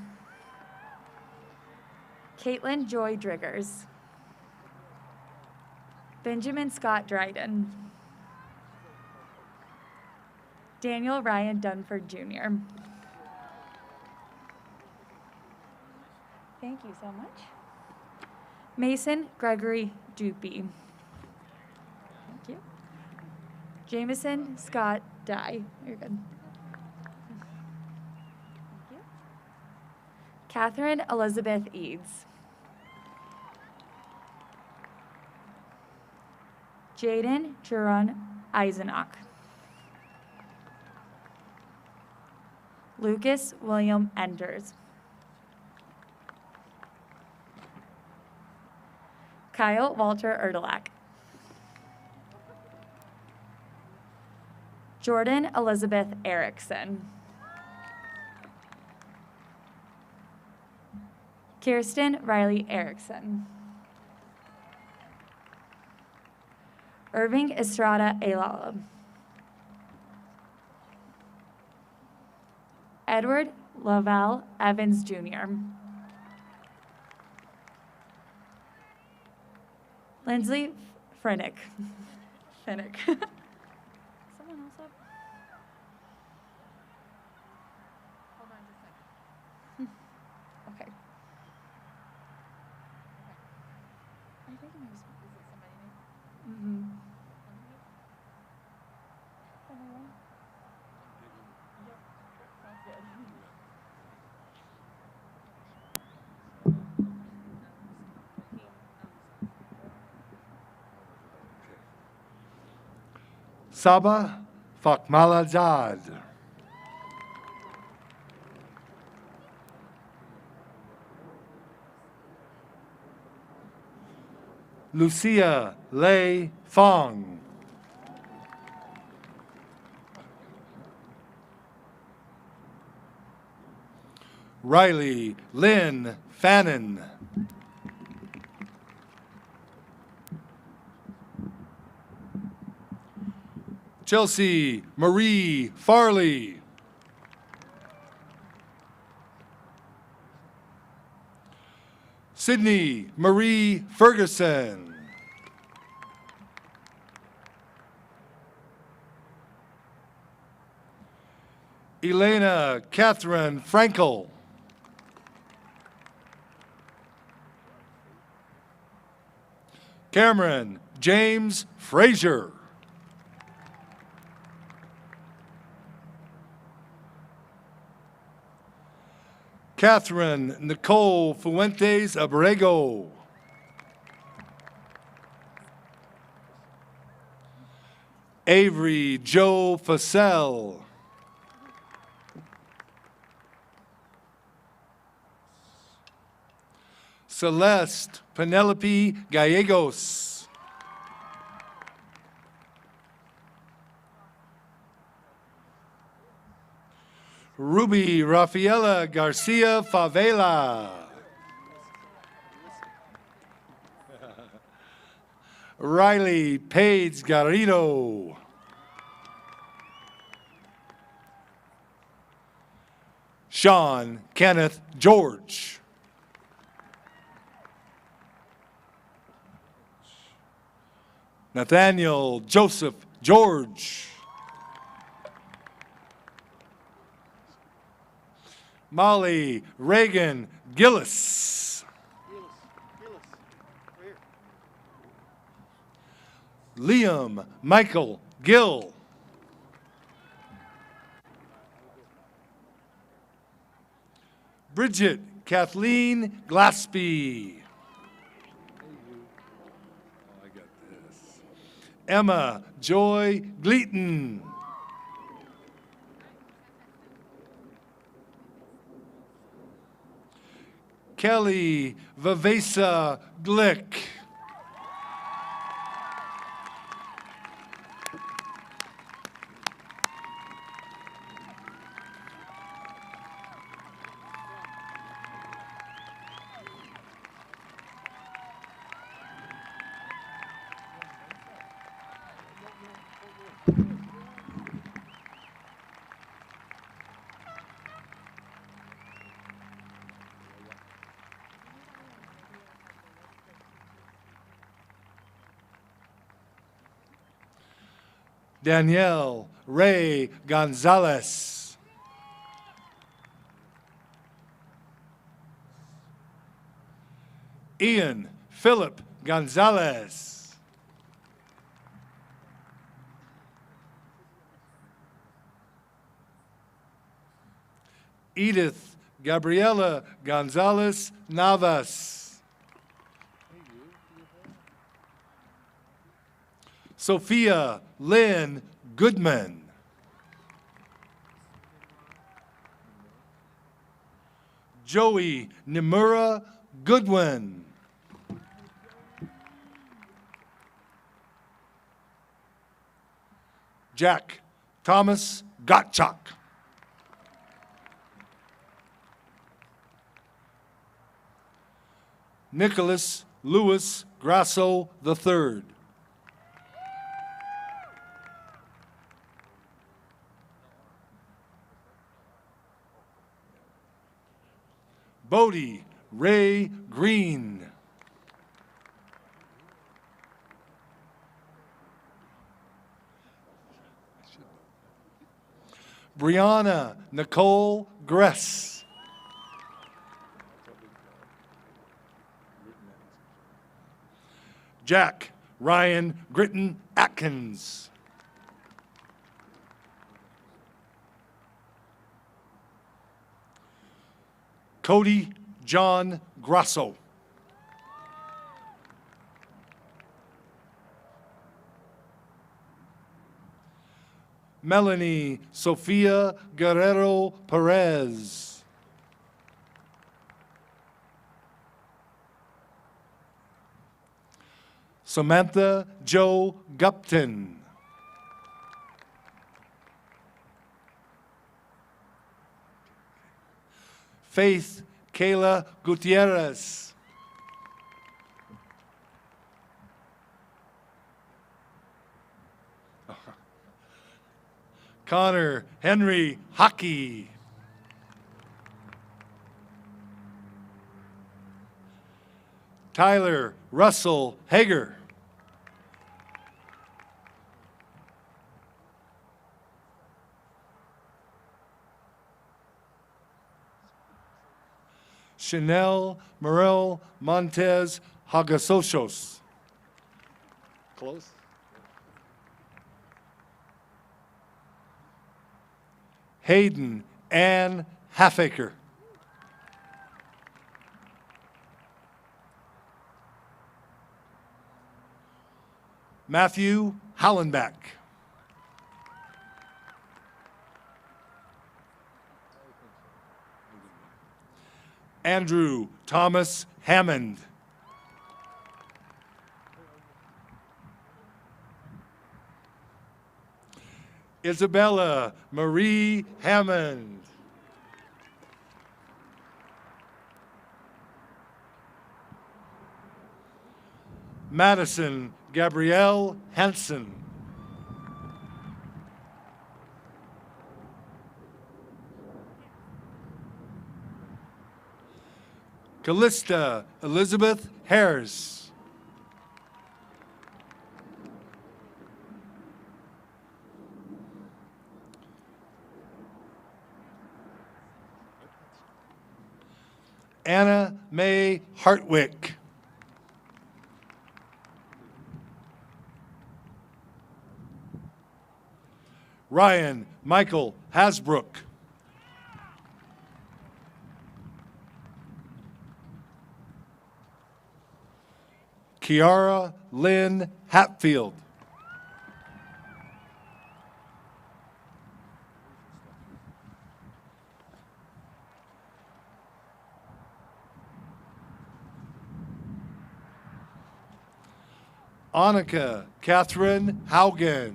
Caitlin Joy Driggers. Benjamin Scott Dryden. Daniel Ryan Dunford Jr. Thank you so much. Mason Gregory Dupey. Thank you. Jameson Scott Dye. You're good. Thank you. Catherine Elizabeth Eads. Jaden Juron Eisenach. Lucas William Enders. Kyle Walter Erdelak. Jordan Elizabeth Erickson. Kirsten Riley Erickson. Irving Estrada Ayala. Edward Laval Evans Jr. Lindsley Finnick. Someone else up? Hold on just a second. Okay. I think it was, is it somebody new? Mm-hmm. Someone? Yep. Sounds good. Saba Fakmalazad. Lucia Lei Fong. Riley Lynn Fannin. Chelsea Marie Farley. Sydney Marie Ferguson. Elena Catherine Frankel. Cameron James Frazier. Catherine Nicole Fuentes Abrego. Avery Joe Fassell. Celeste Penelope Gallegos. Ruby Rafaela Garcia Favela. Riley Page Garrido. Sean Kenneth George. Nathaniel Joseph George. Molly Reagan Gillis. Liam Michael Gill. Bridget Kathleen Glaspie. Emma Joy Gleaton. Kelly Vavesa Glick. Danielle Ray Gonzalez. Ian Philip Gonzalez. Edith Gabriela Gonzalez Navas. Sophia Lynn Goodman. Joey Nimura Goodwin. Jack Thomas Gottschalk. Nicholas Louis Grasso III. Bodie Ray Green. Brianna Nicole Gress. Jack Ryan Gritton Atkins. Cody John Grasso. Melanie Sofia Guerrero Perez. Samantha Jo Gupton. Faith Kayla Gutierrez. Connor Henry Hockey. Tyler Russell Hager. Chanel Morel Montez Hagasosos. Close. Hayden Ann Halfaker. Matthew Hallenbeck. Andrew Thomas Hammond. Isabella Marie Hammond. Madison Gabrielle Hansen. Callista Elizabeth Harris. Anna Mae Hartwick. Ryan Michael Hasbrook. Kiara Lynn Hatfield. Annika Catherine Haugen.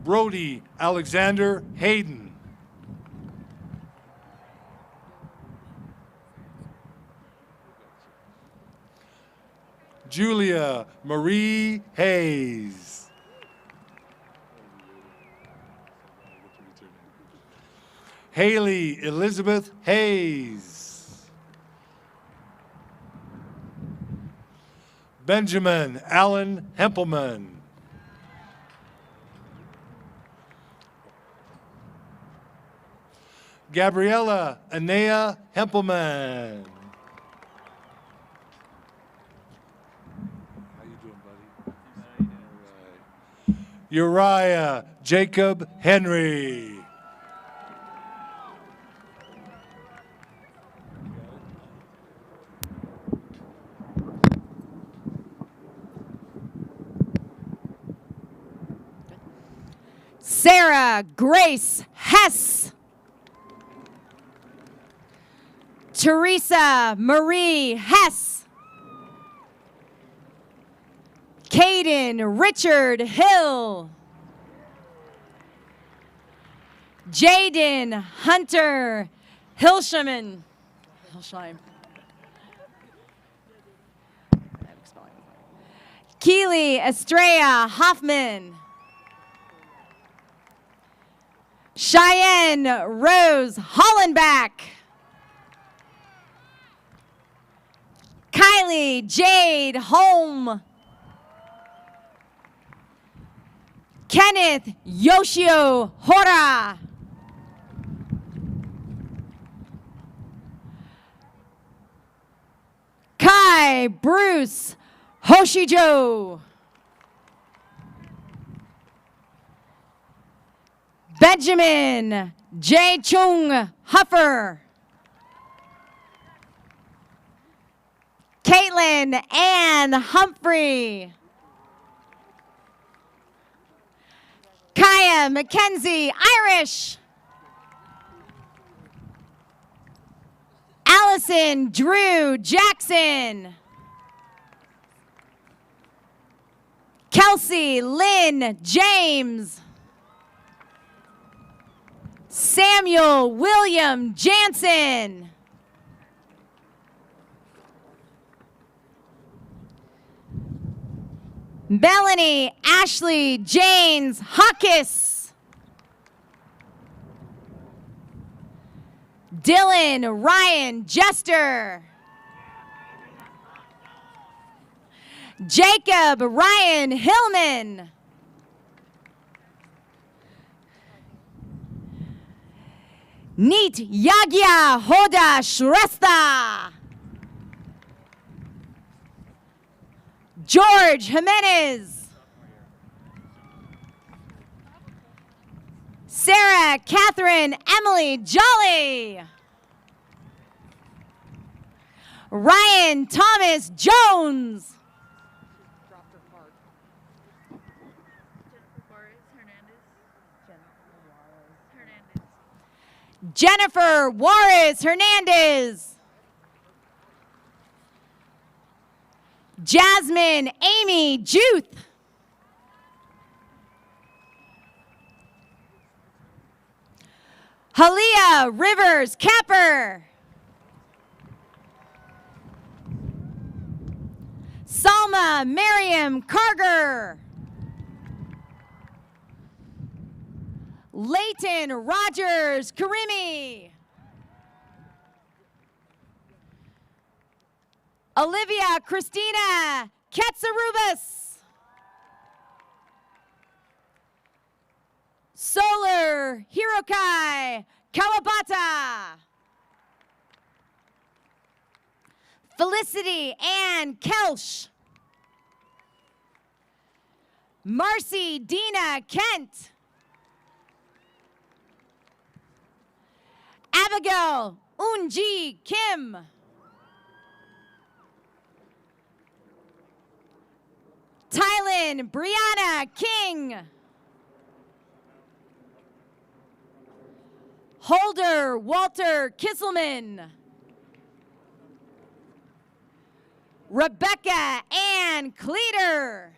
Brody Alexander Hayden. Julia Marie Hayes. Haley Elizabeth Hayes. Benjamin Allen Hempelman. Gabriella Anea Hempelman. How you doing, buddy? Uriah Jacob Henry. Sarah Grace Hess. Teresa Marie Hess. Caden Richard Hill. Jaden Hunter Hilsheim. Keely Estrella Hoffman. Cheyenne Rose Hollenbach. Kylie Jade Holm. Kenneth Yoshio Hora. Kai Bruce Hoshijo. Benjamin J. Chung Huffer. Caitlin Ann Humphrey. Kaya Mackenzie Irish. Allison Mason Drew Jackson. Kelsey Lynn James. Samuel William Jansen. Melanie Ashley Janes Huckis. Dylan Ryan Jester. Jacob Ryan Hillman. Neet Yagya Hoda Shrestha. George Jimenez. Sarah Catherine Emily Jolly. Ryan Thomas Jones. Jennifer Juarez Hernandez. Jasmine Amy Juth. Halia Rivers Capper. Salma Miriam Carger. Leighton Rogers Karimi. Olivia Christina Katsarubas. Solar Hirokai Kawabata. Felicity Ann Kelsch. Marcy Dina Kent. Abigail Unji Kim. Tylen Brianna King. Holder Walter Kisselman. Rebecca Ann Cleater.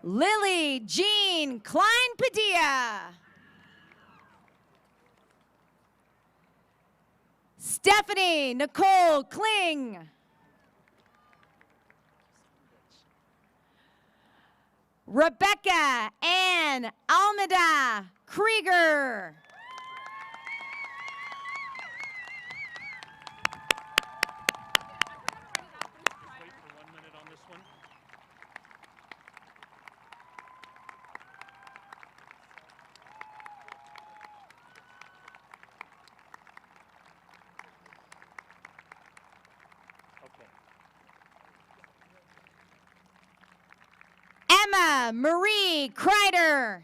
Lily Jean Klein Padilla. Stephanie Nicole Kling. Rebecca Ann Almeda Krieger. Emma Marie Kreider.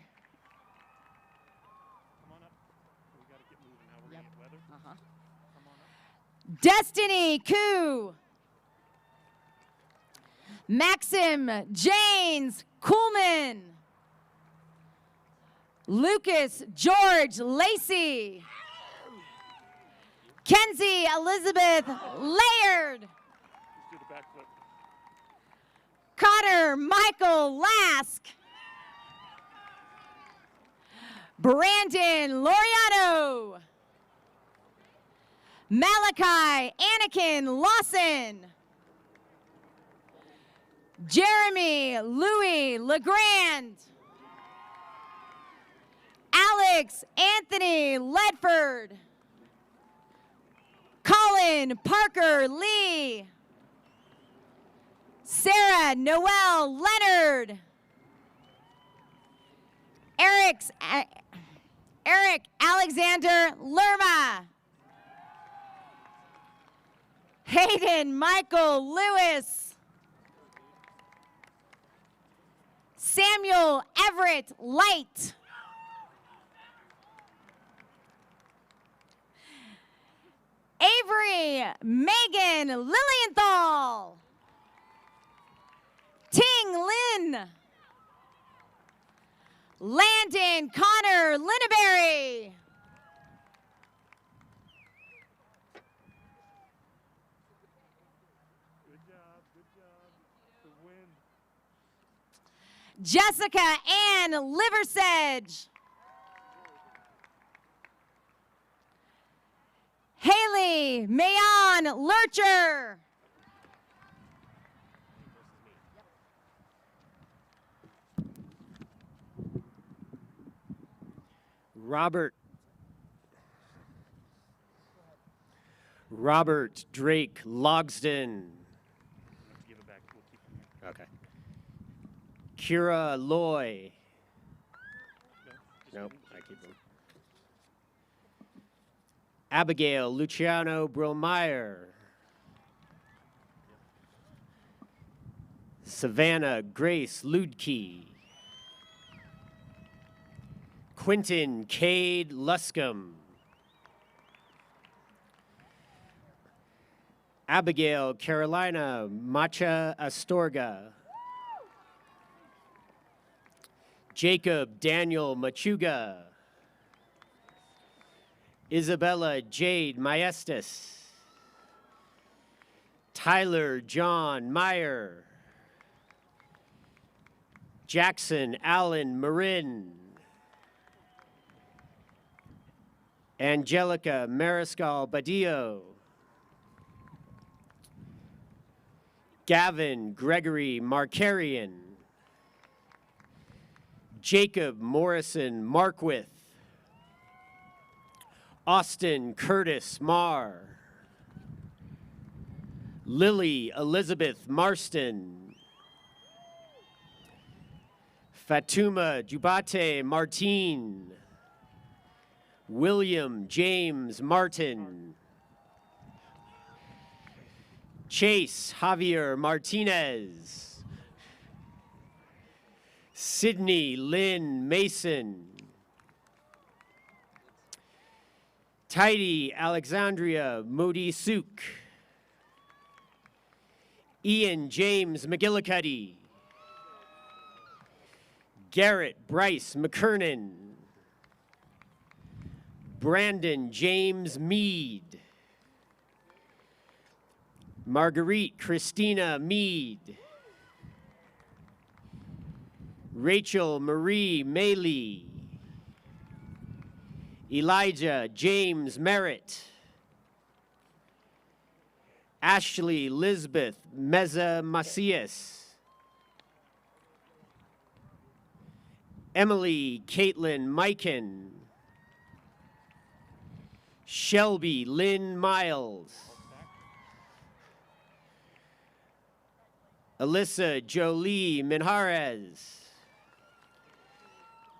Destiny Koo. Maxim James Kuhlman. Lucas George Lacey. Kenzie Elizabeth Laird. Connor Michael Lask. Brandon Loriano. Malachi Anakin Lawson. Jeremy Louis LeGrand. Alex Anthony Ledford. Colin Parker Lee. Sarah Noel Leonard. Eric Alexander Lerma. Hayden Michael Lewis. Samuel Everett Light. Avery Megan Lilienthal. Ting Lin. Landon Connor Linneberry. Jessica Ann Liversedge. Haley Mayon Lurcher. Robert Drake Logsden. Okay. Kira Loy. Nope, I keep them. Abigail Luciano Brillmeyer. Savannah Grace Ludke. Quentin Cade Luscombe. Abigail Carolina Macha Astorga. Jacob Daniel Machuga. Isabella Jade Maestas. Tyler John Meyer. Jackson Allen Marin. Angelica Mariscal Badillo. Gavin Gregory Markarian. Jacob Morrison Markwith. Austin Curtis Marr. Lily Elizabeth Marston. Fatuma Jubate Martin. William James Martin. Chase Javier Martinez. Sydney Lynn Mason. Tidy Alexandria Moody Suk. Ian James McGillicuddy. Garrett Bryce McKernan. Brandon James Mead. Marguerite Christina Mead. Rachel Marie Maley. Elijah James Merritt. Ashley Lisbeth Meza Macias. Emily Caitlin Mikan. Shelby Lynn Miles. Alyssa Jolie Minjarez.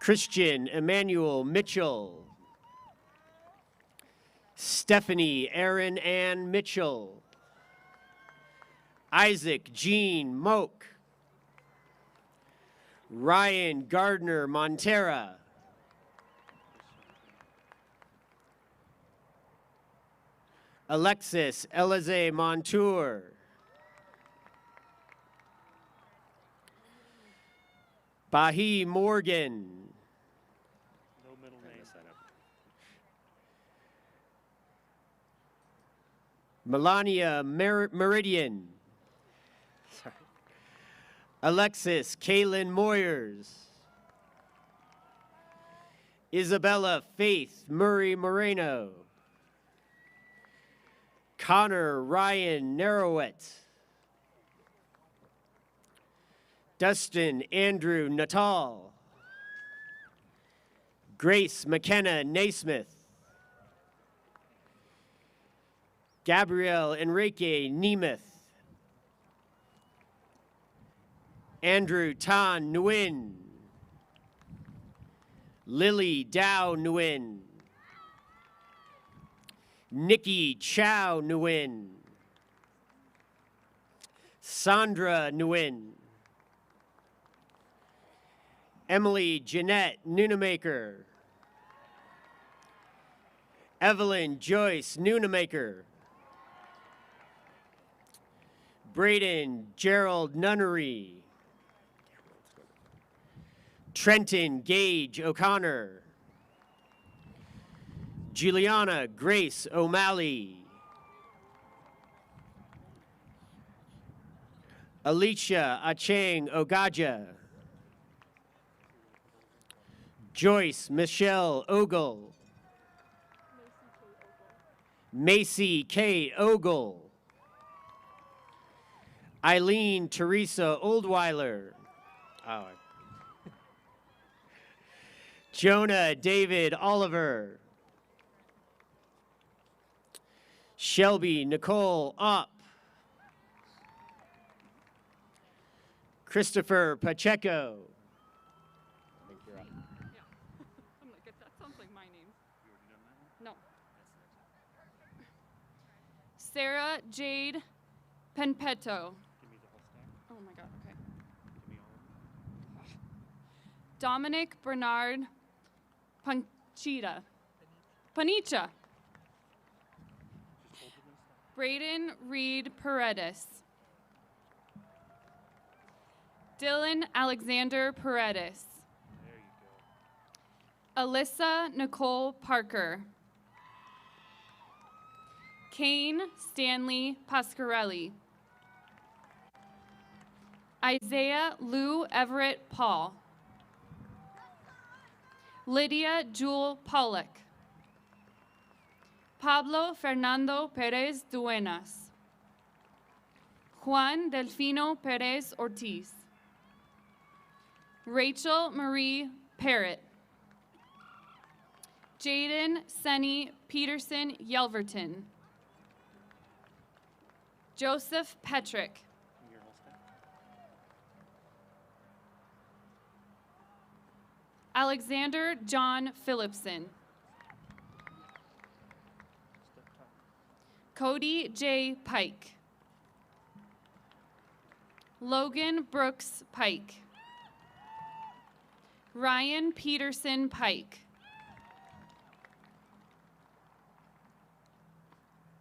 Christian Emmanuel Mitchell. Stephanie Erin Ann Mitchell. Isaac Jean Moak. Ryan Gardner Montera. Alexis Elize Montour. Bahi Morgan. No middle name. Melania Meridian. Sorry. Alexis Kaylin Moyers. Isabella Faith Murray Moreno. Connor Ryan Narrowet. Dustin Andrew Natal. Grace McKenna Naismith. Gabrielle Enrique Nemeth. Andrew Tan Nguyen. Lily Dow Nguyen. Nikki Chow Nguyen. Sandra Nguyen. Emily Jeanette Noonamaker. Evelyn Joyce Noonamaker. Braden Gerald Nunnery. Trenton Gage O'Connor. Juliana Grace O'Malley. Alicia Achang Ogaja. Joyce Michelle Ogle. Macy K. Ogle. Eileen Teresa Oldweiler. Oh. Jonah David Oliver. Shelby Nicole Opp. Christopher Pacheco. I'm like, that sounds like my name. No. Sarah Jade Penpeto. Oh my God, okay. Dominic Bernard Panicha. Braden Reed Paredes. Dylan Alexander Paredes. Alyssa Nicole Parker. Kane Stanley Pasquarelli. Isaiah Lou Everett Paul. Lydia Jewel Pollock. Pablo Fernando Perez Duenas. Juan Delfino Perez Ortiz. Rachel Marie Parrott. Jaden Senny Peterson Yelverton. Joseph Petrick. Alexander John Phillipson. Cody J. Pike. Logan Brooks Pike. Ryan Peterson Pike.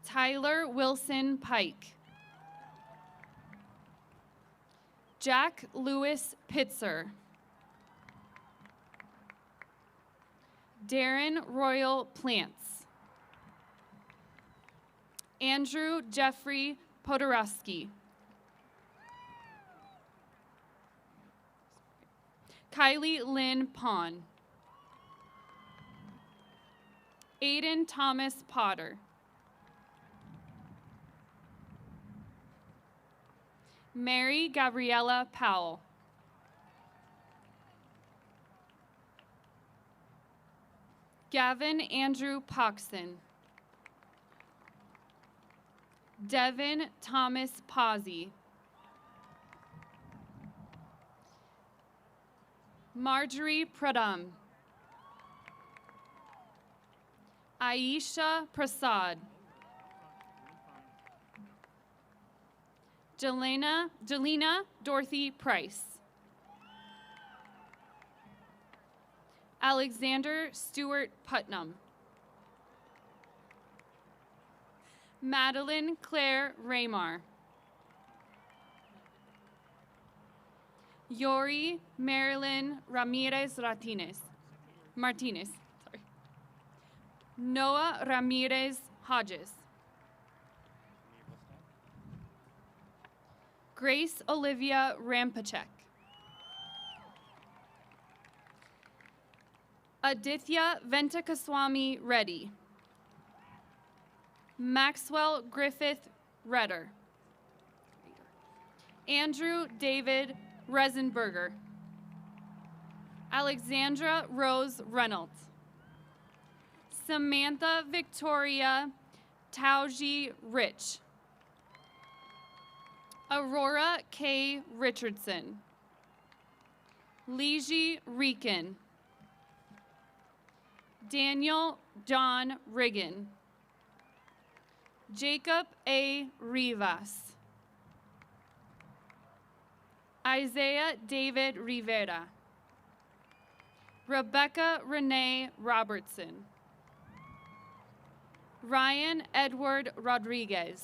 Tyler Wilson Pike. Jack Lewis Pitzer. Darren Royal Plants. Andrew Jeffrey Podorowski. Kylie Lynn Pond. Aiden Thomas Potter. Mary Gabriella Powell. Gavin Andrew Poxon. Devin Thomas Pazzi. Marjorie Pradam. Aisha Prasad. Jelena Dorothy Price. Alexander Stewart Putnam. Madeline Claire Raymar. Yori Marilyn Ramirez Martinez. Sorry. Noah Ramirez Hodges. Grace Olivia Rampachek. Aditya Ventakaswamy Reddy. Maxwell Griffith Redder. Andrew David Resenberger. Alexandra Rose Reynolds. Samantha Victoria Tauji Rich. Aurora K. Richardson. Liji Rican. Daniel John Riggin. Jacob A. Rivas. Isaiah David Rivera. Rebecca Renee Robertson. Ryan Edward Rodriguez.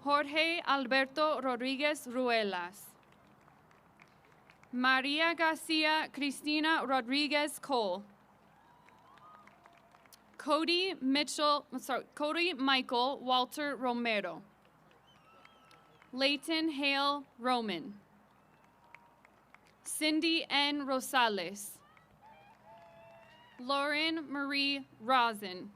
Jorge Alberto Rodriguez Ruelas. Maria Garcia Cristina Rodriguez Cole. Cody Michael Walter Romero. Leighton Hale Roman. Cindy N. Rosales. Lauren Marie Rosen.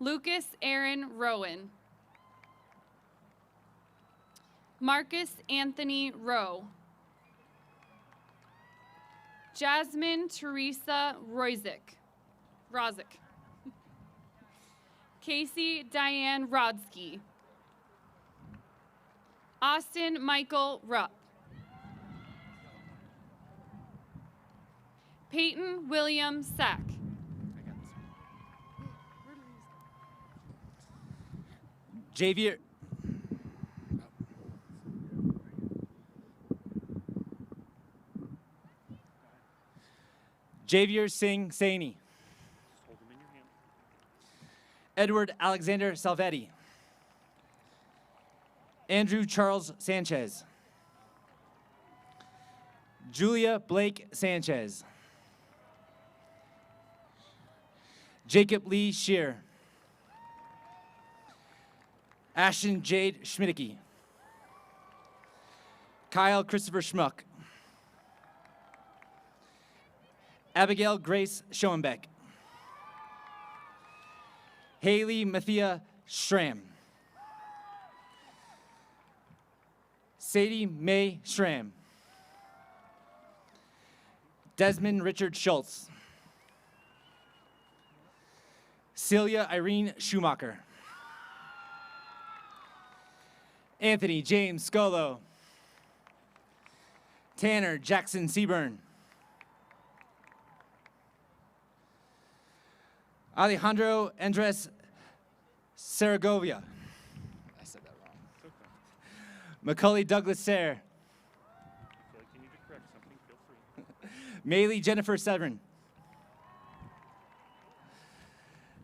Lucas Aaron Rowan. Marcus Anthony Rowe. Jasmine Teresa Rozick. Casey Diane Rodsky. Austin Michael Rupp. Peyton William Sack. Javier. Javier Singh Saini. Hold them in your hand. Edward Alexander Salvetti. Andrew Charles Sanchez. Julia Blake Sanchez. Jacob Lee Shear. Ashton Jade Schmidtke. Kyle Christopher Schmuck. Abigail Grace Schoenbeck. Haley Mathia Schramm. Sadie Mae Schramm. Desmond Richard Schultz. Celia Irene Schumacher. Anthony James Scolo. Tanner Jackson Seaburn. Alejandro Andres Saragovia. I said that wrong. Macaulay Douglas Sayre. I feel like you need to correct something. Feel free. Maylee Jennifer Severin.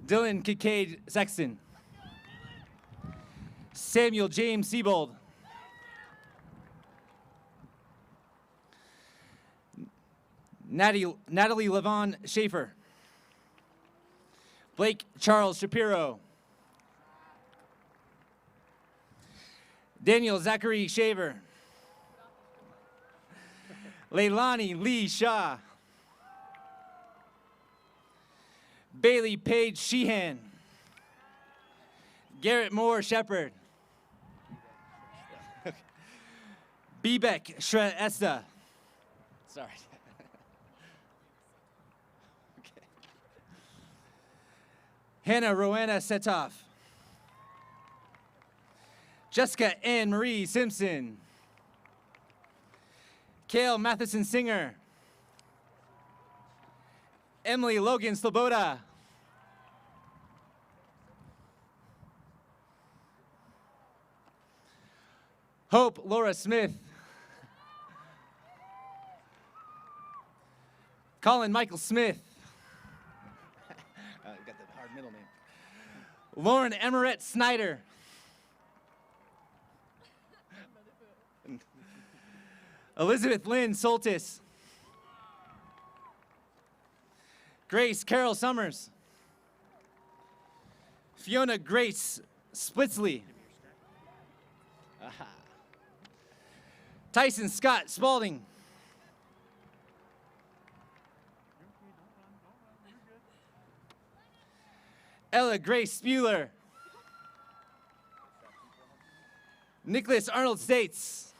Dylan Kincaid Sexton. Samuel James Siebold. Natalie Levon Schaefer. Blake Charles Shapiro. Daniel Zachary Shaver. Leilani Lee Shaw. Bailey Page Sheehan. Garrett Moore Shepard. Bebek Esta. Sorry. Okay. Hannah Rowena Setoff. Jessica Ann Marie Simpson. Kale Matheson Singer. Emily Logan Sloboda. Hope Laura Smith. Colin Michael Smith. Got the hard middle name. Lauren Emerett Snyder. Elizabeth Lynn Soltis. Grace Carol Summers. Fiona Grace Splitzley. Aha. Tyson Scott Spalding. Ella Grace Spuler. Nicholas Arnold States.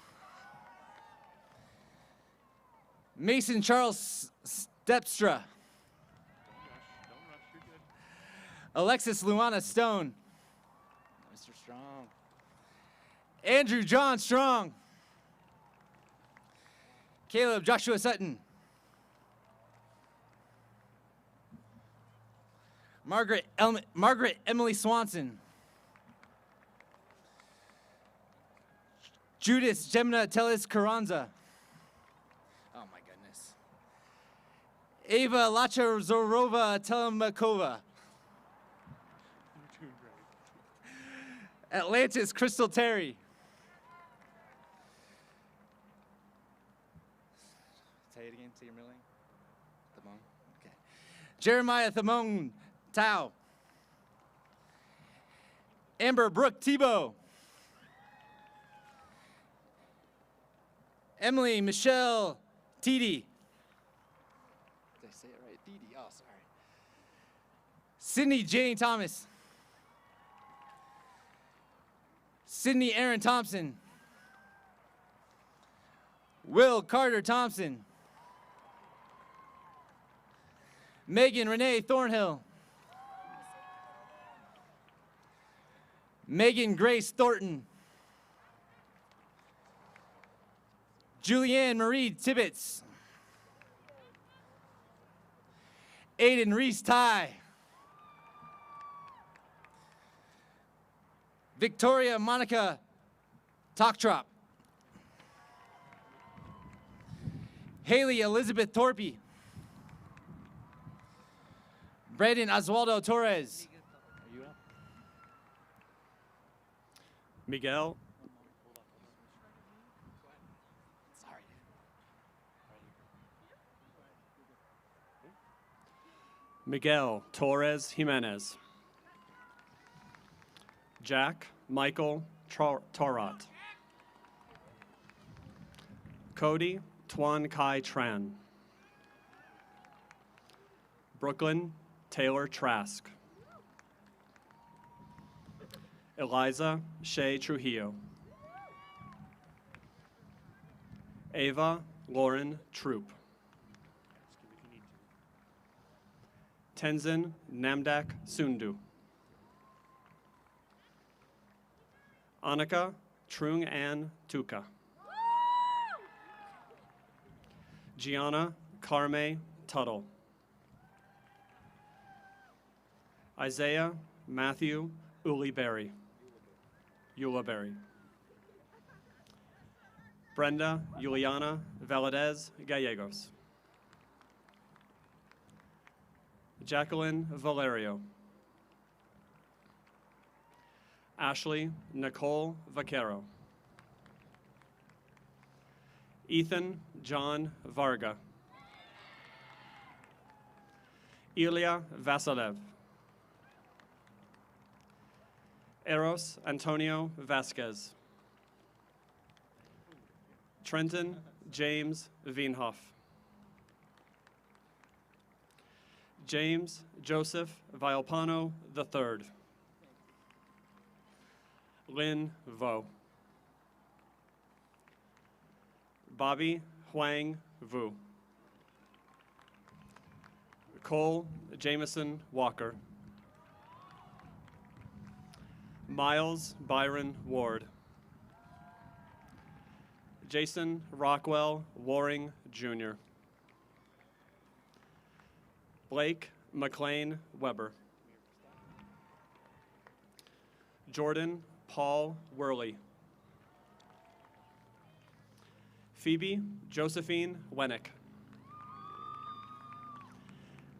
Mason Charles Stepstra. Alexis Luana Stone. Mr. Strong. Andrew John Strong. Caleb Joshua Sutton. Margaret Emily Swanson. Judith Gemna Tellis Carranza. Oh my goodness. Ava Lachazorova Telemakova. Atlantis Crystal Terry. Say it again, say your middle name. Thamong. Okay. Jeremiah Thamong Tao. Amber Brooke Tebow. Emily Michelle Titi. Did I say it right? Titi. Oh, sorry. Sydney Jane Thomas. Sydney Aaron Thompson. Will Carter Thompson. Megan Renee Thornhill. Megan Grace Thornton. Julianne Marie Tibbetts. Aiden Reese Ty. Victoria Monica Toktrop. Haley Elizabeth Thorpe. Braden Oswaldo Torres. Are you up? Miguel. Sorry. Miguel Torres Jimenez. Jack Michael Torot. Cody Tuan Kai Tran. Brooklyn Taylor Trask. Eliza Shea Trujillo. Ava Lauren Troop. Tenzin Namdak Sundu. Annika Trung Ann Tuka. Gianna Carme Tuttle. Isaiah Matthew Uliberry. Uliberry. Brenda Juliana Valadez Gallegos. Jacqueline Valerio. Ashley Nicole Vaquero. Ethan John Varga. Ilya Vasilev. Eros Antonio Vasquez. Trenton James Veenhoff. James Joseph Vialpano III. Lin Vo. Bobby Huang Vu. Cole Jameson Walker. Miles Byron Ward. Jason Rockwell Waring Jr. Blake McLean Weber. Jordan Paul Worley. Phoebe Josephine Wennick.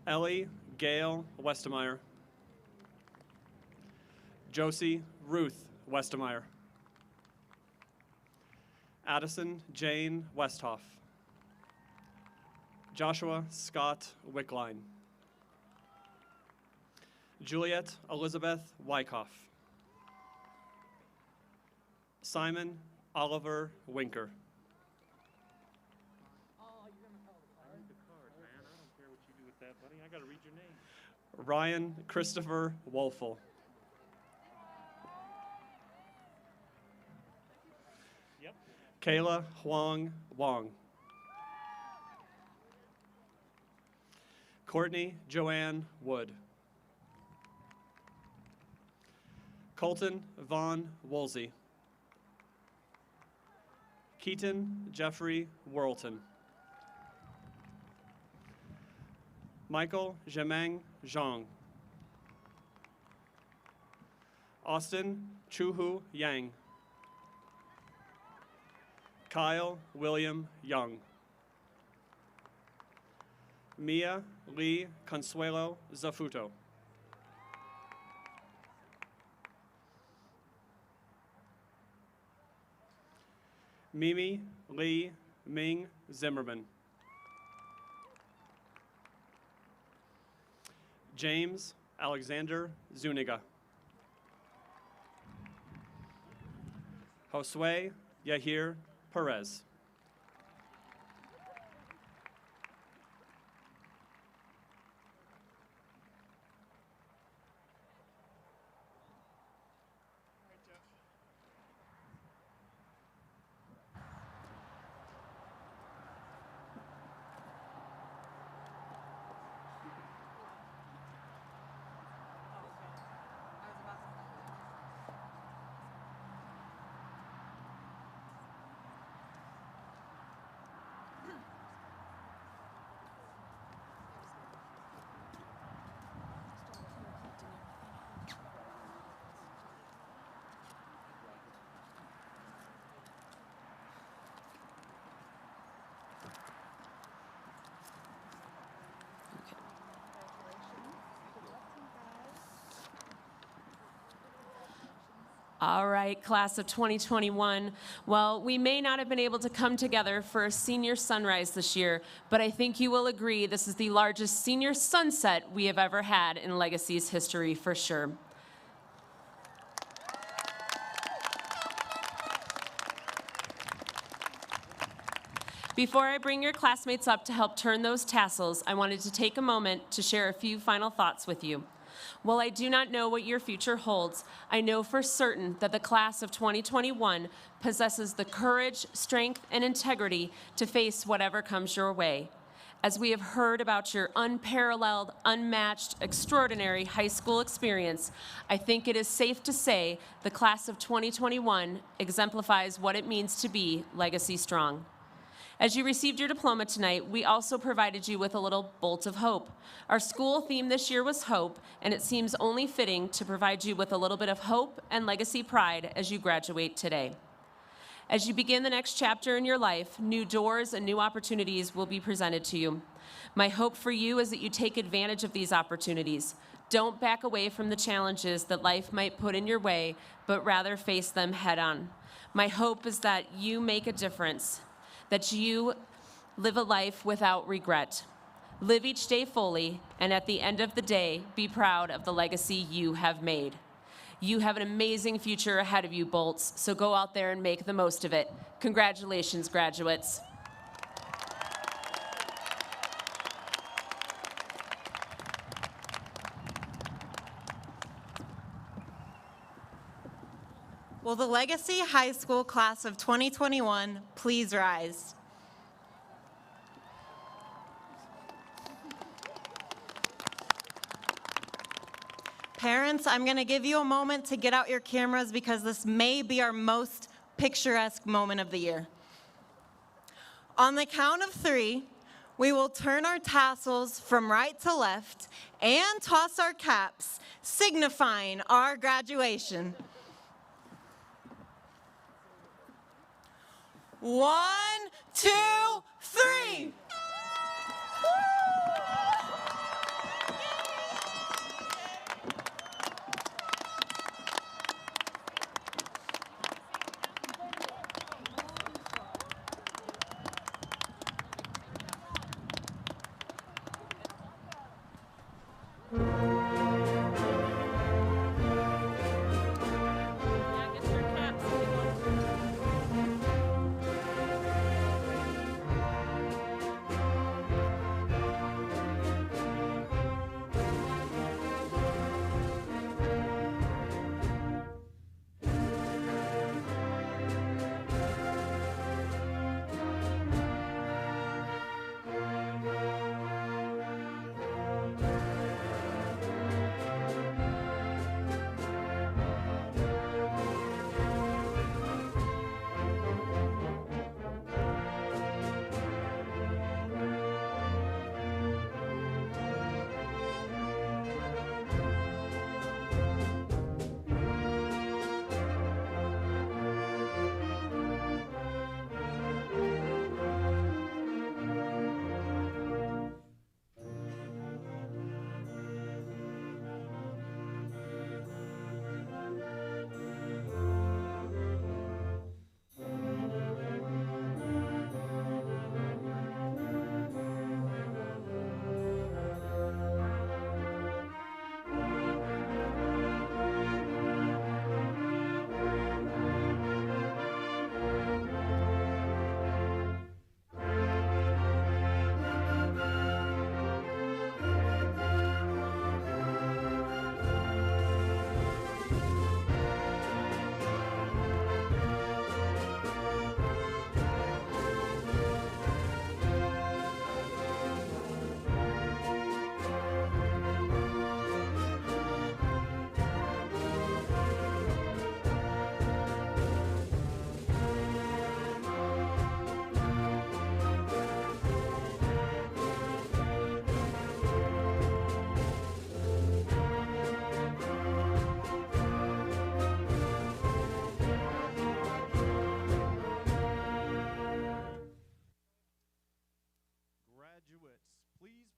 Ellie Gail Westemeyer. Josie Ruth Westemeyer. Addison Jane Westhoff. Joshua Scott Wickline. Juliet Elizabeth Wyckoff. Simon Oliver Winker. I gotta read your name. Ryan Christopher Wolfel. Yep. Kayla Huang Wong. Courtney Joanne Wood. Colton Vaughn Woolsey. Keaton Jeffrey Worlton. Michael Jemeng Zhang. Austin Chuhu Yang. Kyle William Young. Mia Lee Consuelo Zafuto. Mimi Lee Ming Zimmerman. James Alexander Zuniga. Josue Yahir Perez. All right, class of 2021. Well, we may not have been able to come together for a senior sunrise this year, but I think you will agree this is the largest senior sunset we have ever had in Legacy's history for sure. Before I bring your classmates up to help turn those tassels, I wanted to take a moment to share a few final thoughts with you. While I do not know what your future holds, I know for certain that the class of 2021 possesses the courage, strength, and integrity to face whatever comes your way. As we have heard about your unparalleled, unmatched, extraordinary high school experience, I think it is safe to say the class of 2021 exemplifies what it means to be Legacy Strong. As you received your diploma tonight, we also provided you with a little bolt of hope. Our school theme this year was hope, and it seems only fitting to provide you with a little bit of hope and legacy pride as you graduate today. As you begin the next chapter in your life, new doors and new opportunities will be presented to you. My hope for you is that you take advantage of these opportunities. Don't back away from the challenges that life might put in your way, but rather face them head on. My hope is that you make a difference, that you live a life without regret. Live each day fully, and at the end of the day, be proud of the legacy you have made. You have an amazing future ahead of you, Bolts, so go out there and make the most of it. Congratulations, graduates. Will the Legacy High School class of 2021 please rise? Parents, I'm going to give you a moment to get out your cameras because this may be our most picturesque moment of the year. On the count of 3, we will turn our tassels from right to left and toss our caps, signifying our graduation. 1, 2, 3.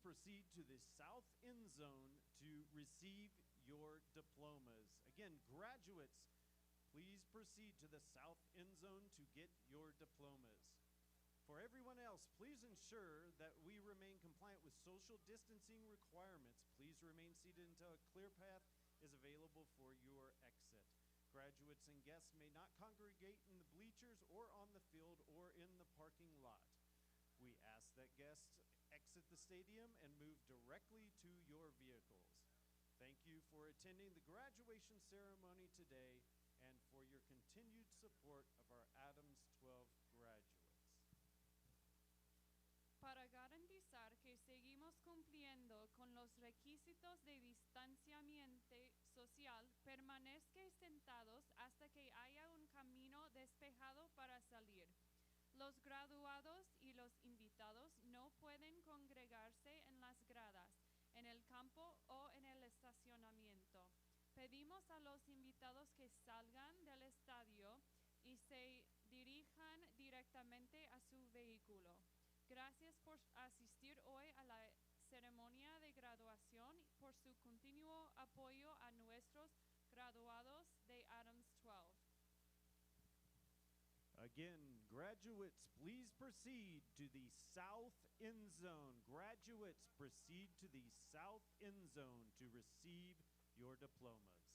proceed to the south end zone to receive your diplomas. Again, graduates, please proceed to the south end zone to get your diplomas. For everyone else, please ensure that we remain compliant with social distancing requirements. Please remain seated until a clear path is available for your exit. Graduates and guests may not congregate in the bleachers or on the field or in the parking lot. We ask that guests exit the stadium and move directly to your vehicles. Thank you for attending the graduation ceremony today and for your continued support of our Adams 12 graduates. Para garantizar que seguimos cumpliendo con los requisitos de distanciamiento social, permanezcan sentados hasta que haya un camino despejado para salir. Los graduados y los invitados no pueden congregarse en las gradas, en el campo o en el estacionamiento. Pedimos a los invitados que salgan del estadio y se dirijan directamente a su vehículo. Gracias por asistir hoy a la ceremonia de graduación y por su continuo apoyo a nuestros graduados de Adams 12. Again, graduates, please proceed to the south end zone. Graduates, proceed to the south end zone to receive your diplomas.